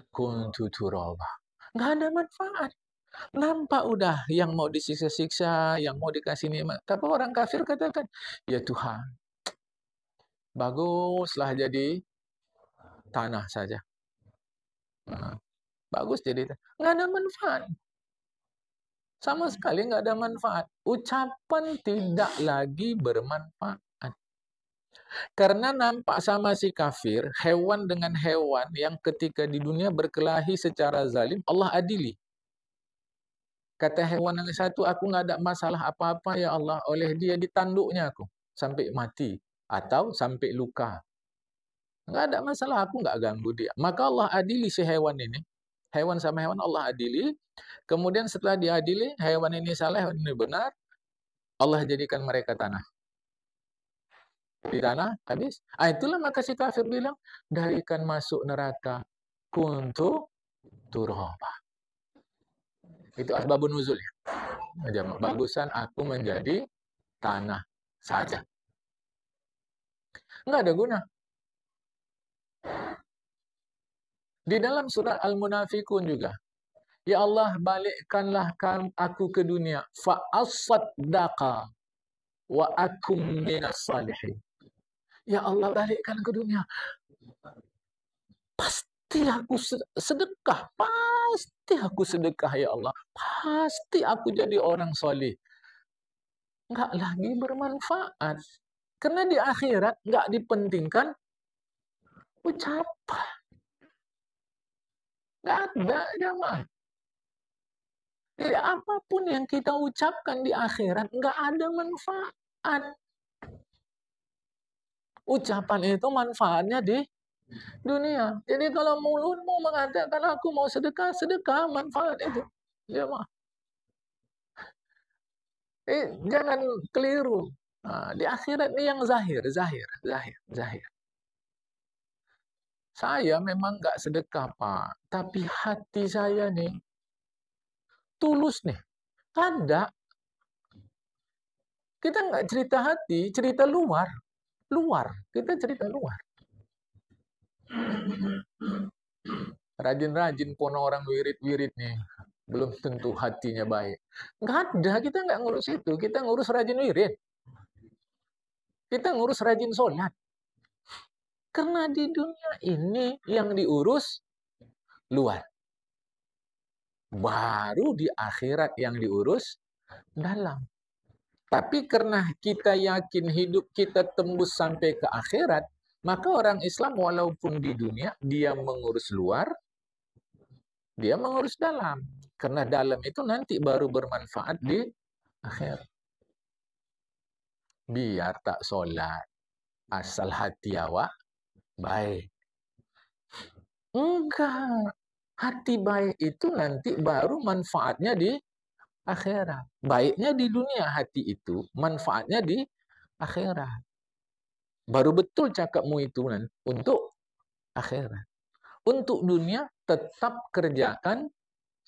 A: kuntu turaba. Nggak ada manfaat. Nampak udah yang mau disiksa-siksa, yang mau dikasih nikmat. Tapi orang kafir katakan, ya Tuhan, baguslah jadi tanah saja. Nah, bagus jadi tanah. Nggak ada manfaat. Sama sekali nggak ada manfaat. Ucapan tidak lagi bermanfaat. Karena nampak sama si kafir, hewan dengan hewan yang ketika di dunia berkelahi secara zalim, Allah adili. Kata hewan yang satu, aku nggak ada masalah apa-apa ya Allah. Oleh dia ditanduknya aku sampai mati atau sampai luka. Nggak ada masalah, aku nggak ganggu dia. Maka Allah adili si hewan ini. Hewan sama hewan Allah adili. Kemudian setelah diadili, hewan ini salah, hewan ini benar. Allah jadikan mereka tanah. Di tanah habis. Itulah maka si kafir bilang, dari ikan masuk neraka, kuntu turaba. Itu asbabun nuzulnya. Bagusan aku menjadi tanah saja. Nggak ada guna. Di dalam surat Al-Munafikun juga. Ya Allah, balikkanlah aku ke dunia. Fa'asaddaqa wa akum minas salihin. Ya Allah, balikkan ke dunia. Pasti aku sedekah. Pasti aku sedekah, ya Allah. Pasti aku jadi orang soleh. Nggak lagi bermanfaat. Karena di akhirat nggak dipentingkan ucapan. Nggak ada, jamaah. Jadi apapun yang kita ucapkan di akhirat nggak ada manfaat. Ucapan itu manfaatnya di dunia. Jadi kalau mulutmu mengatakan aku mau sedekah, sedekah manfaat itu. Jamaah. Jangan keliru. Nah, di akhirat ini yang zahir. Saya memang nggak sedekah, Pak. Tapi hati saya nih, tulus nih. Ada. Kita nggak cerita hati, cerita luar. Kita cerita luar. Rajin-rajin pun orang wirid-wirid nih. Belum tentu hatinya baik. Nggak ada, kita nggak ngurus itu. Kita ngurus rajin wirid. Kita ngurus rajin sholat. Karena di dunia ini yang diurus luar. Baru di akhirat yang diurus dalam. Tapi karena kita yakin hidup kita tembus sampai ke akhirat, maka orang Islam walaupun di dunia, dia mengurus luar, dia mengurus dalam. Karena dalam itu nanti baru bermanfaat di akhirat. Biar tak sholat, asal hati awak baik. Enggak. Hati baik itu nanti baru manfaatnya di akhirat. Baiknya di dunia hati itu, manfaatnya di akhirat. Baru betul cakapmu itu untuk akhirat. Untuk dunia tetap kerjakan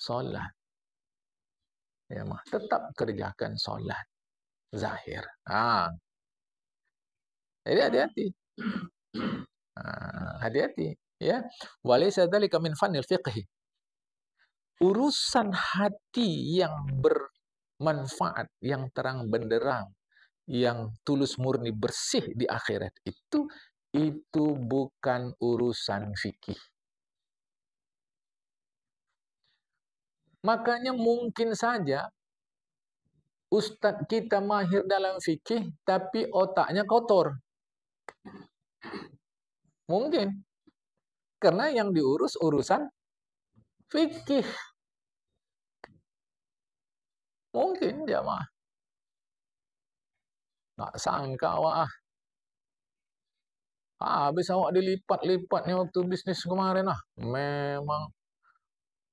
A: sholat. Ya, tetap kerjakan sholat. Zahir. Jadi hati-hati. Hati-hati. Ya, walaysa dzalika min fanil fiqh. Urusan hati yang bermanfaat, yang terang benderang, yang tulus murni bersih di akhirat itu bukan urusan fikih. Makanya mungkin saja ustadz kita mahir dalam fikih tapi otaknya kotor. Mungkin. Karena yang diurus urusan fikih. Mungkin jamaah. Nggak sangka awak. Habis awak dilipat-lipatnya waktu bisnis kemarin. Memang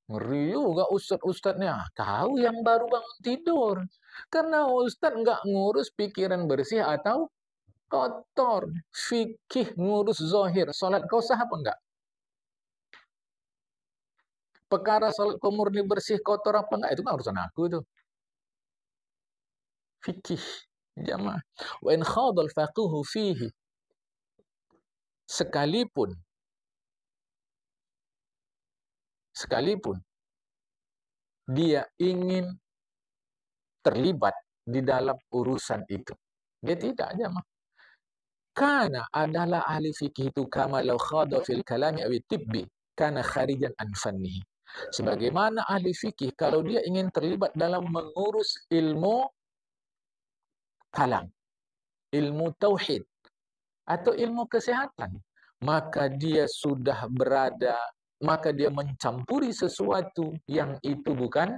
A: ngeri juga ustadz-ustadznya. Kau yang baru bangun tidur. Karena ustadz nggak ngurus pikiran bersih atau kotor. Fikih ngurus zahir. Salat kau sah apa enggak? Perkara salat kau murni bersih, kotor apa enggak? Itu kan urusan aku tuh. Fikih. Jamaah. Wa in khadal faquhu fihi. Sekalipun dia ingin terlibat di dalam urusan itu. Dia tidak jamaah. Karena adalah ahli fikih itu kama law khada fil kalami aw tibbi kana kharijan an fannihi. Sebagaimana ahli fikih kalau dia ingin terlibat dalam mengurus ilmu kalam, ilmu tauhid atau ilmu kesehatan, maka dia mencampuri sesuatu yang itu bukan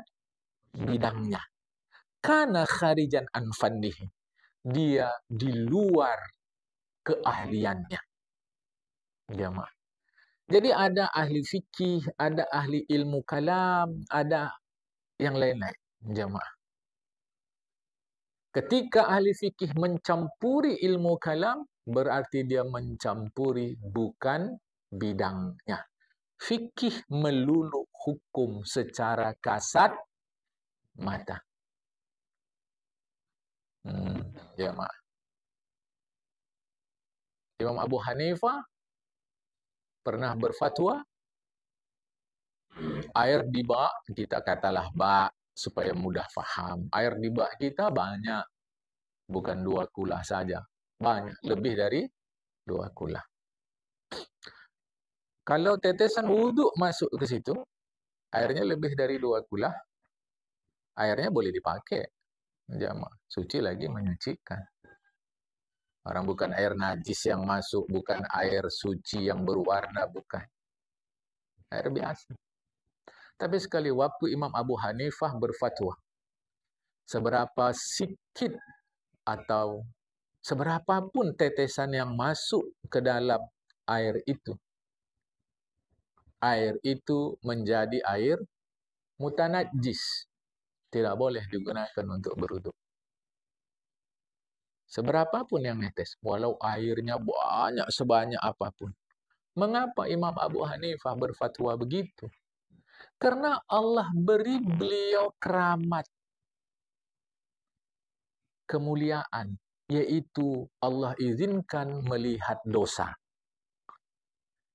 A: bidangnya. Karena kharijan an fannihi. Dia di luar keahliannya. Jamaah. Jadi ada ahli fikih, ada ahli ilmu kalam, ada yang lain-lain. Jamaah. Ketika ahli fikih mencampuri ilmu kalam, berarti dia mencampuri bukan bidangnya. Fikih melulu hukum secara kasat mata. Jamaah. Imam Abu Hanifah pernah berfatwa air di bak, kita katalah bak supaya mudah faham. Air di bak kita banyak, bukan 2 kulah saja. Banyak, lebih dari 2 kulah. Kalau tetesan wuduk masuk ke situ, airnya lebih dari 2 kulah, airnya boleh dipakai. Jamaah, suci lagi menyucikan. Orang bukan air najis yang masuk, bukan air suci yang berwarna, bukan. Air biasa. Tapi sekali waktu Imam Abu Hanifah berfatwa, seberapa sikit atau seberapapun tetesan yang masuk ke dalam air itu menjadi air mutanajjis. Tidak boleh digunakan untuk berwudu. Seberapapun yang netes, walau airnya banyak sebanyak apapun. Mengapa Imam Abu Hanifah berfatwa begitu? Karena Allah beri beliau keramat, kemuliaan, yaitu Allah izinkan melihat dosa.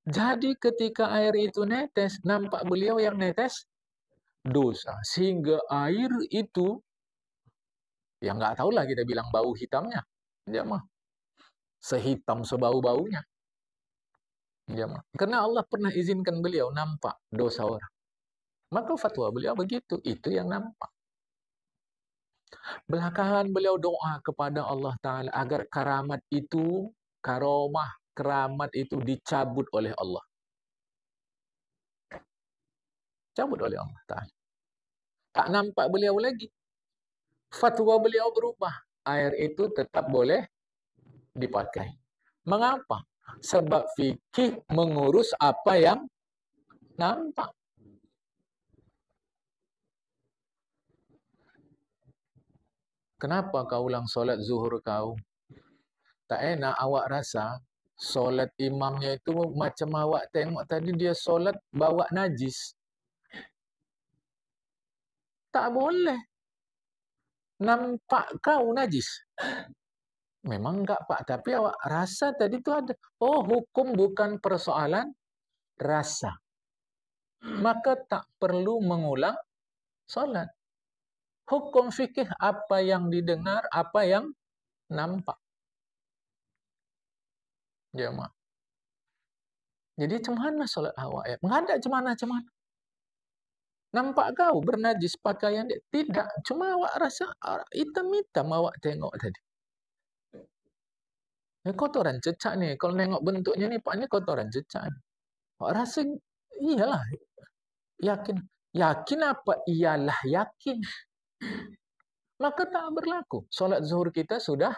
A: Jadi ketika air itu netes, nampak beliau yang netes dosa. Sehingga air itu, yang nggak tahulah kita bilang bau hitamnya. Jamaah. Sehitam sebau-baunya. Jamaah. Karena Allah pernah izinkan beliau nampak dosa orang. Maka fatwa beliau begitu. Itu yang nampak. Belakangan beliau doa kepada Allah Ta'ala agar keramat itu, keramat itu dicabut oleh Allah. Cabut oleh Allah Ta'ala. Tak nampak beliau lagi. Fatwa beliau berubah. Air itu tetap boleh dipakai. Mengapa? Sebab fikih mengurus apa yang nampak. Kenapa kau ulang solat zuhur kau? Tak enak awak rasa solat imamnya itu macam awak tengok tadi dia solat bawa najis. Tak boleh. Nampak kau najis. Memang enggak Pak, tapi awak rasa tadi itu ada. Oh, hukum bukan persoalan rasa. Maka tak perlu mengulang solat. Hukum fikih apa yang didengar, apa yang nampak. Jemaah. Jadi cemana solat awak ya? Nggak ada cemana-cemana. Nampak kau bernajis pakaian dia? Tidak. Cuma awak rasa hitam-hitam awak tengok tadi. Kotoran cecak nih. Kalau nengok bentuknya nih, Pak, ini kotoran cecak. Awak rasa, iyalah. Yakin. Yakin apa? Iyalah yakin. Maka tak berlaku. Solat zuhur kita sudah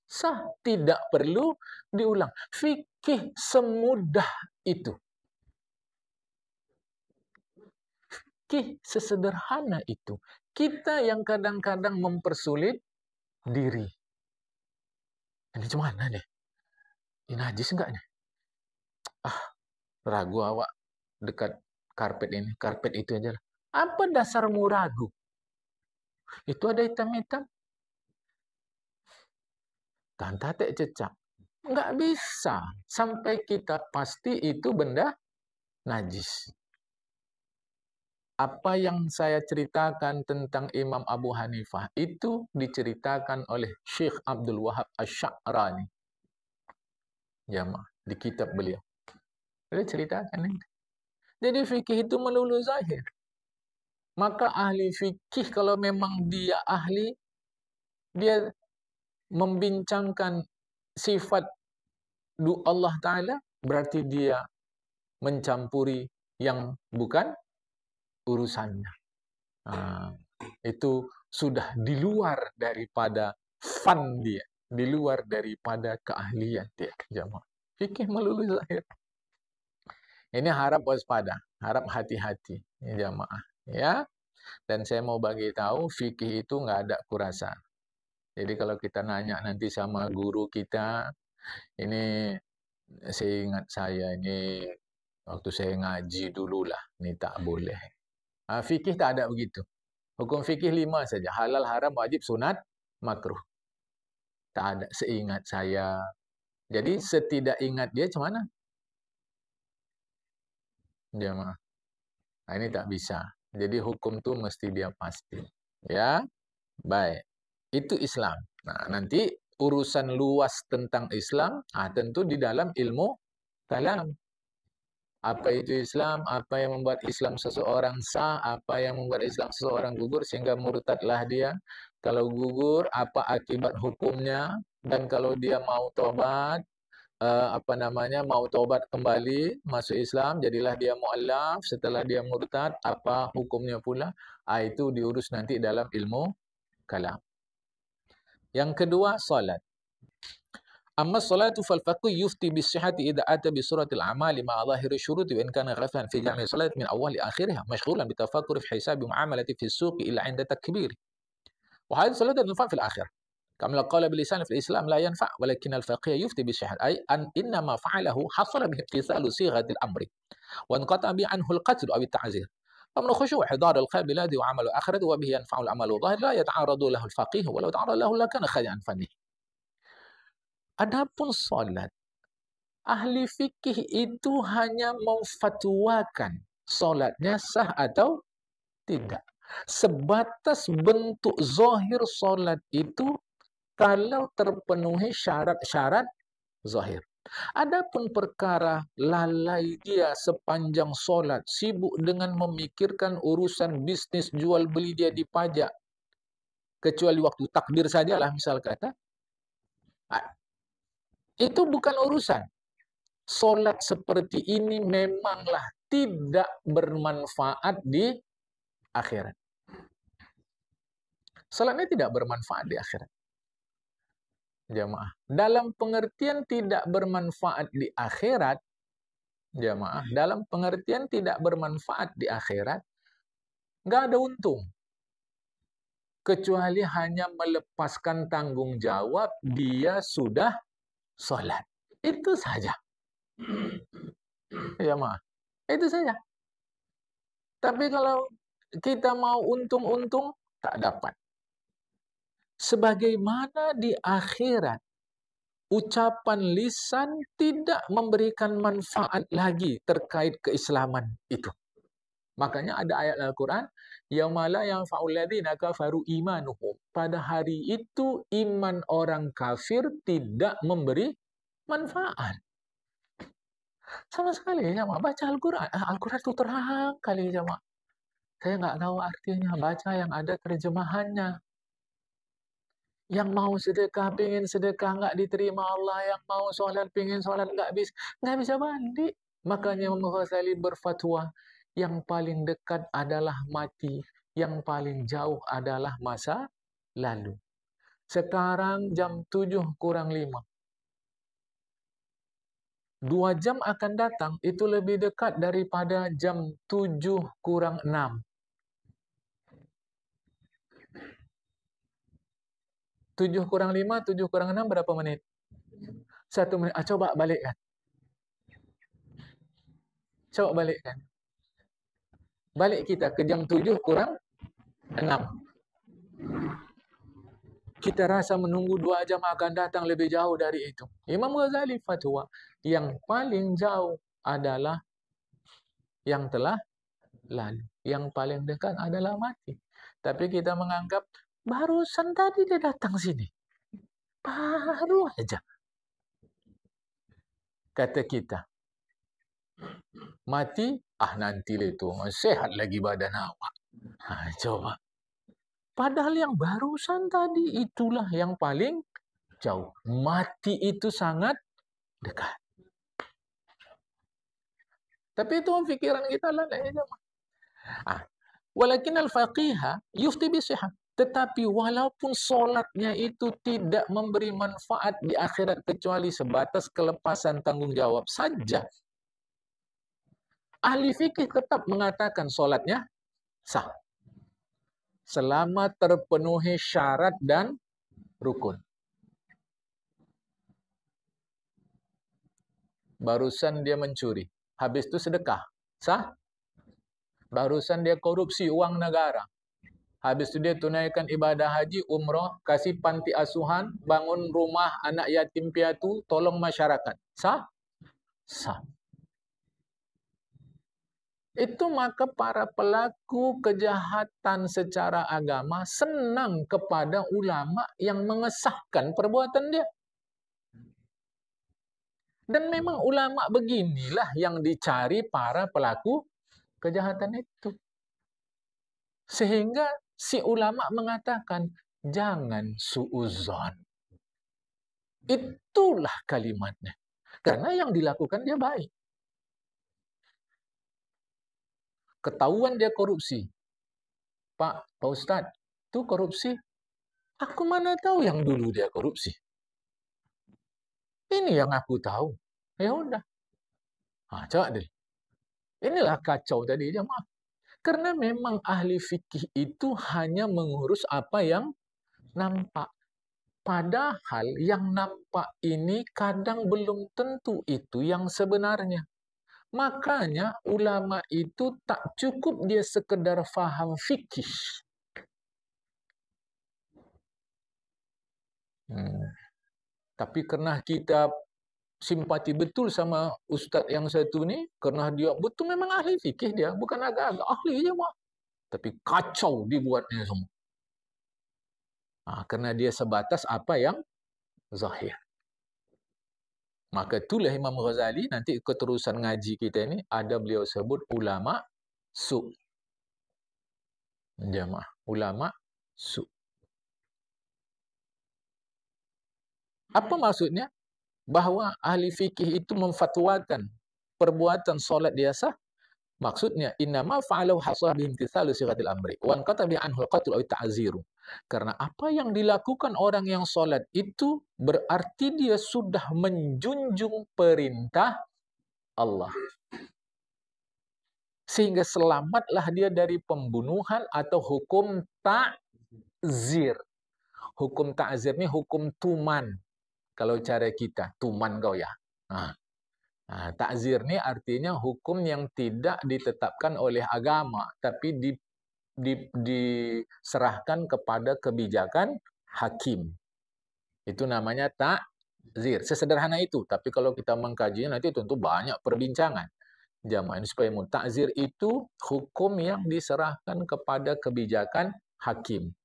A: sah. Tidak perlu diulang. Fikih semudah itu. Fikih sesederhana itu. Kita yang kadang-kadang mempersulit diri. Ini gimana nih? Ini najis enggak nih? Ragu awak dekat karpet ini. Karpet itu aja lah. Apa dasarmu ragu? Itu ada hitam-hitam. Tantatek cecak. Enggak bisa. Sampai kita pasti itu benda najis. Apa yang saya ceritakan tentang Imam Abu Hanifah itu diceritakan oleh Syekh Abdul Wahab Asy-Sya'rani. Jamaah, di kitab beliau. Beliau ceritakan ini. Jadi fikih itu melulu zahir. Maka ahli fikih kalau memang dia ahli, dia membincangkan sifat Allah Ta'ala, berarti dia mencampuri yang bukan urusannya. Itu sudah di luar daripada fan dia, di luar daripada keahlian dia. Jamaah. Fikih melulu zahir. Ini harap waspada, harap hati-hati, jamaah. Ya, dan saya mau bagi tahu fikih itu nggak ada kurasa. Jadi kalau kita nanya nanti sama guru kita, ini saya ingat saya ini waktu saya ngaji dulu lah, ini tak boleh. Fikih tak ada begitu. Hukum fikih 5 saja. Halal, haram, wajib, sunat, makruh. Tak ada seingat saya. Jadi setidak ingat dia macam mana? Jamaah. Nah, ini tak bisa. Jadi hukum tu mesti dia pasti. Ya. Baik. Itu Islam. Nah, nanti urusan luas tentang Islam, tentu di dalam ilmu kalam. Apa itu Islam? Apa yang membuat Islam seseorang sah? Apa yang membuat Islam seseorang gugur sehingga murtadlah dia? Kalau gugur, apa akibat hukumnya? Dan kalau dia mau tobat, mau tobat kembali masuk Islam, jadilah dia mu'allaf. Setelah dia murtad, apa hukumnya pula? Itu diurus nanti dalam ilmu kalam. Yang kedua, salat. Amma salatu fal faqih yufti bis sihhati idza ata bi suratil a'mali ma'a zahiri syuruti wa in kana ghaflan fi jami' salat min awwal li akhirha mashghulan bi tafakkur fi hisabi mu'amalati fi as-suq illa 'inda takbir. Wa hadhihi salat tanfa' fil akhir. Kama qala bil lisan fil Islam la yanfa' walakin al-faqih yufti bis sihhat ay an inna ma fa'alahu hasala bi imtithalu sighati al-amri wa inqata'a bi anhu al-qatl aw at-ta'zir. فمن خشوع حضار القابلات وعمل الآخرة وبه ينفع العمل الظاهر لا يتعارض له الفقيه ولو تعارض له لكان خارجا عن فنه. Adapun salat, ahli fikih itu hanya memfatwakan salatnya sah atau tidak. Sebatas bentuk zahir salat itu kalau terpenuhi syarat-syarat zahir. Adapun perkara lalai dia sepanjang salat, sibuk dengan memikirkan urusan bisnis jual beli dia dipajak, kecuali waktu takbir sajalah misal kata, itu bukan urusan. Solat seperti ini memanglah tidak bermanfaat di akhirat. Salatnya tidak bermanfaat di akhirat. Jamaah. Dalam pengertian tidak bermanfaat di akhirat, jamaah, dalam pengertian tidak bermanfaat di akhirat, nggak ada untung. Kecuali hanya melepaskan tanggung jawab dia sudah salat. Itu saja. Jamaah. Itu saja. Tapi kalau kita mau untung-untung, tak dapat. Sebagaimana di akhirat, ucapan lisan tidak memberikan manfaat lagi terkait keislaman itu. Makanya ada ayat Al-Quran, yauma la yanfa'ul ladzina kafaru imanuhum. Pada hari itu iman orang kafir tidak memberi manfaat. Sama sekali jemaah, baca Al-Quran. Al-Quran itu terang kali jemaah. Saya nggak tahu artinya, baca yang ada terjemahannya. Yang mau sedekah, pengen sedekah nggak diterima Allah. Yang mau sholat, pengen sholat nggak bisa balik. Makanya Imam Ghazali berfatwa, yang paling dekat adalah mati, yang paling jauh adalah masa lalu. Sekarang jam 7 kurang 5. 2 jam akan datang, itu lebih dekat daripada jam 7 kurang 6. 7 kurang 5, 7 kurang 6 berapa menit? 1 menit. Coba balikkan. Coba balikkan. Balik kita ke jam 7 kurang 6. Kita rasa menunggu 2 jam akan datang lebih jauh dari itu. Imam Ghazali fatwa, yang paling jauh adalah yang telah lalu. Yang paling dekat adalah mati. Tapi kita menganggap, barusan tadi dia datang sini. Baru aja. Kata kita, mati, nanti itu sehat lagi badan awak. Coba. Padahal yang barusan tadi itulah yang paling jauh. Mati itu sangat dekat. Tapi itu pikiran kita lah. Walakin al-faqiha yufti bisihah. Tetapi walaupun solatnya itu tidak memberi manfaat di akhirat kecuali sebatas kelepasan tanggung jawab saja, ahli fikih tetap mengatakan solatnya sah. Selama terpenuhi syarat dan rukun. Barusan dia mencuri, habis itu sedekah, sah? Barusan dia korupsi uang negara, habis itu dia tunaikan ibadah haji, umrah, kasih panti asuhan, bangun rumah anak yatim piatu, tolong masyarakat, sah? Sah. Itu maka para pelaku kejahatan secara agama senang kepada ulama yang mengesahkan perbuatan dia. Dan memang ulama beginilah yang dicari para pelaku kejahatan itu. Sehingga si ulama mengatakan, jangan suudzon. Itulah kalimatnya. Karena yang dilakukan dia baik. Ketahuan dia korupsi. Pak Ustadz, itu korupsi. Aku mana tahu yang dulu dia korupsi. Ini yang aku tahu. Ya udah. Coba deh. Inilah kacau tadi jemaah. Karena memang ahli fikih itu hanya mengurus apa yang nampak. Padahal yang nampak ini kadang belum tentu itu yang sebenarnya. Makanya ulama itu tak cukup dia sekedar faham fikih. Tapi karena kita simpati betul sama ustaz yang satu ni, karena dia betul memang ahli fikih dia, bukan agak-agak ahli je mah. Tapi kacau dibuatnya semua. Karena dia sebatas apa yang zahir. Maka itulah Imam Ghazali, nanti keterusan ngaji kita ini, ada beliau sebut ulama su. Jamaah, ulama su. Apa maksudnya? Bahawa ahli fikih itu memfatwakan perbuatan solat dia sah. Maksudnya, innama fa'alahu hasah bimtithalu sighatil amri. Wan qata bi anhu al-qatl aw ta'ziru. Karena apa yang dilakukan orang yang solat itu berarti dia sudah menjunjung perintah Allah. Sehingga selamatlah dia dari pembunuhan atau hukum ta'zir. Hukum ta'zir ini hukum tuman. Kalau cara kita, tuman kau ya. Ta'zir ini artinya hukum yang tidak ditetapkan oleh agama, tapi diserahkan kepada kebijakan hakim. Itu namanya ta'zir. Sesederhana itu, tapi kalau kita mengkajinya nanti tentu banyak perbincangan. Jamaah ini supaya takzir itu hukum yang diserahkan kepada kebijakan hakim.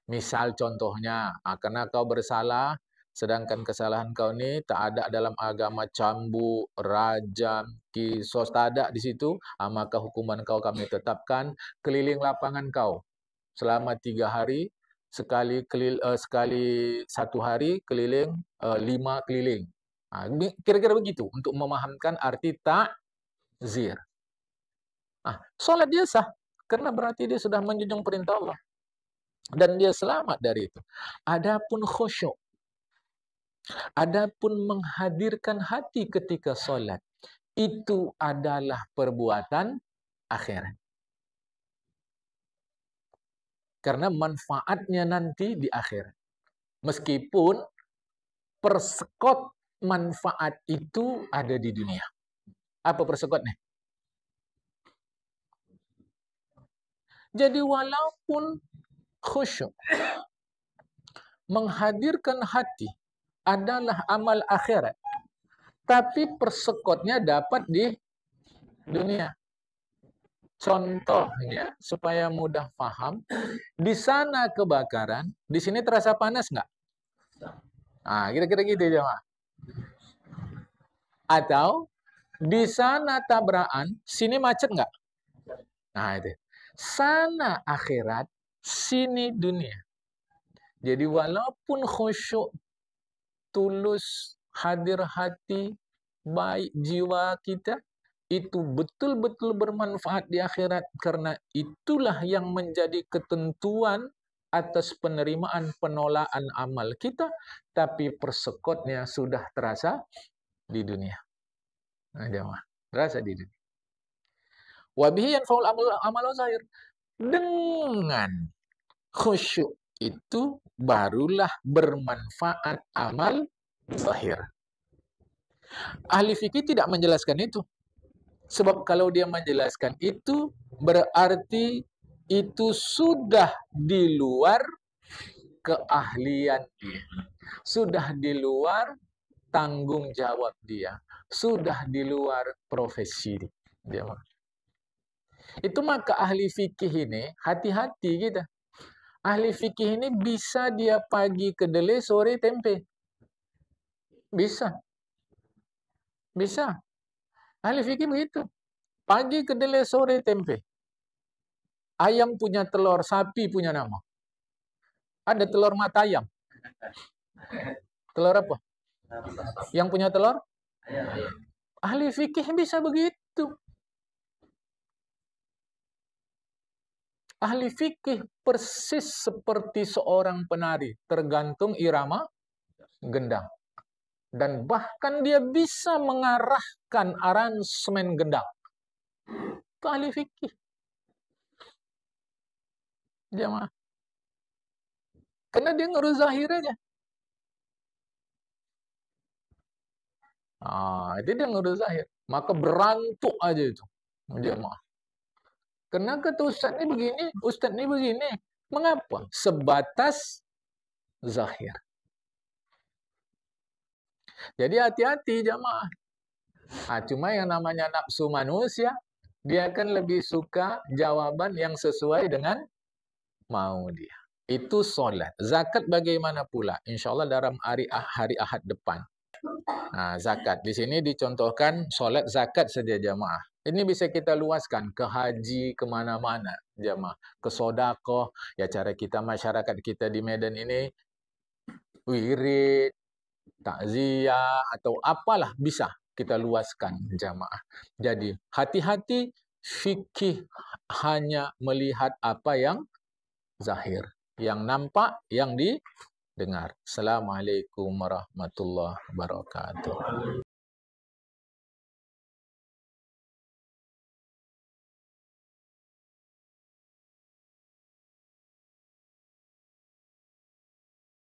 A: Misal contohnya, karena kau bersalah, sedangkan kesalahan kau ini tak ada dalam agama cambuk, rajam, kisos, tak ada di situ, maka hukuman kau kami tetapkan keliling lapangan kau selama 3 hari, sekali 1 hari keliling 5 keliling. Kira-kira begitu untuk memahamkan arti takzir. Solat dia sah karena berarti dia sudah menjunjung perintah Allah. Dan dia selamat dari itu. Adapun khusyuk, adapun menghadirkan hati ketika sholat, itu adalah perbuatan akhirat. Karena manfaatnya nanti di akhirat. Meskipun persekot manfaat itu ada di dunia. Apa persekotnya? Jadi walaupun khusyuk, menghadirkan hati adalah amal akhirat, tapi persekotnya dapat di dunia. Contohnya, supaya mudah paham, di sana kebakaran, di sini terasa panas nggak? Kira-kira gitu jemaah. Atau di sana tabrakan, sini macet nggak? Itu. Sana akhirat, sini dunia. Jadi walaupun khusyuk, tulus, hadir hati, baik jiwa kita, itu betul-betul bermanfaat di akhirat. Karena itulah yang menjadi ketentuan atas penerimaan penolakan amal kita. Tapi persekotnya sudah terasa di dunia. Terasa di dunia. Wabihi yanfa'ul amalu zahir. Dengan khusyuk itu barulah bermanfaat amal zahir. Ahli fikih tidak menjelaskan itu. Sebab kalau dia menjelaskan itu, berarti itu sudah di luar keahlian dia. Sudah di luar tanggung jawab dia. Sudah di luar profesi dia. Itu maka ahli fikih ini, hati-hati kita. Ahli fikih ini bisa dia pagi kedelai, sore tempe. Bisa. Bisa. Ahli fikih begitu. Pagi kedelai, sore tempe. Ayam punya telur, sapi punya nama. Ada telur mata ayam. Telur apa? Yang punya telur? Ahli fikih bisa begitu. Ahli fikih persis seperti seorang penari, tergantung irama gendang. Dan bahkan dia bisa mengarahkan aransemen gendang. Itu ahli fikih. Jamaah. Karena dia ngurus zahir aja. Itu dia ngurus zahir. Maka berantuk aja itu. Jamaah. Karena kata Ustaz ini begini, Ustaz ini begini. Mengapa? Sebatas zahir. Jadi hati-hati jamaah. Cuma yang namanya nafsu manusia, dia akan lebih suka jawaban yang sesuai dengan mau dia. Itu solat. Zakat bagaimana pula? Insya Allah dalam hari Ahad depan. Zakat. Di sini dicontohkan solat zakat saja jamaah. Ini bisa kita luaskan ke haji, kemana-mana jamaah. Ke sodakoh. Ya cara kita, masyarakat kita di Medan ini, wirid, takziah, atau apalah bisa kita luaskan jamaah. Jadi hati-hati, fikih hanya melihat apa yang zahir, yang nampak, yang didengar. Assalamualaikum warahmatullahi wabarakatuh.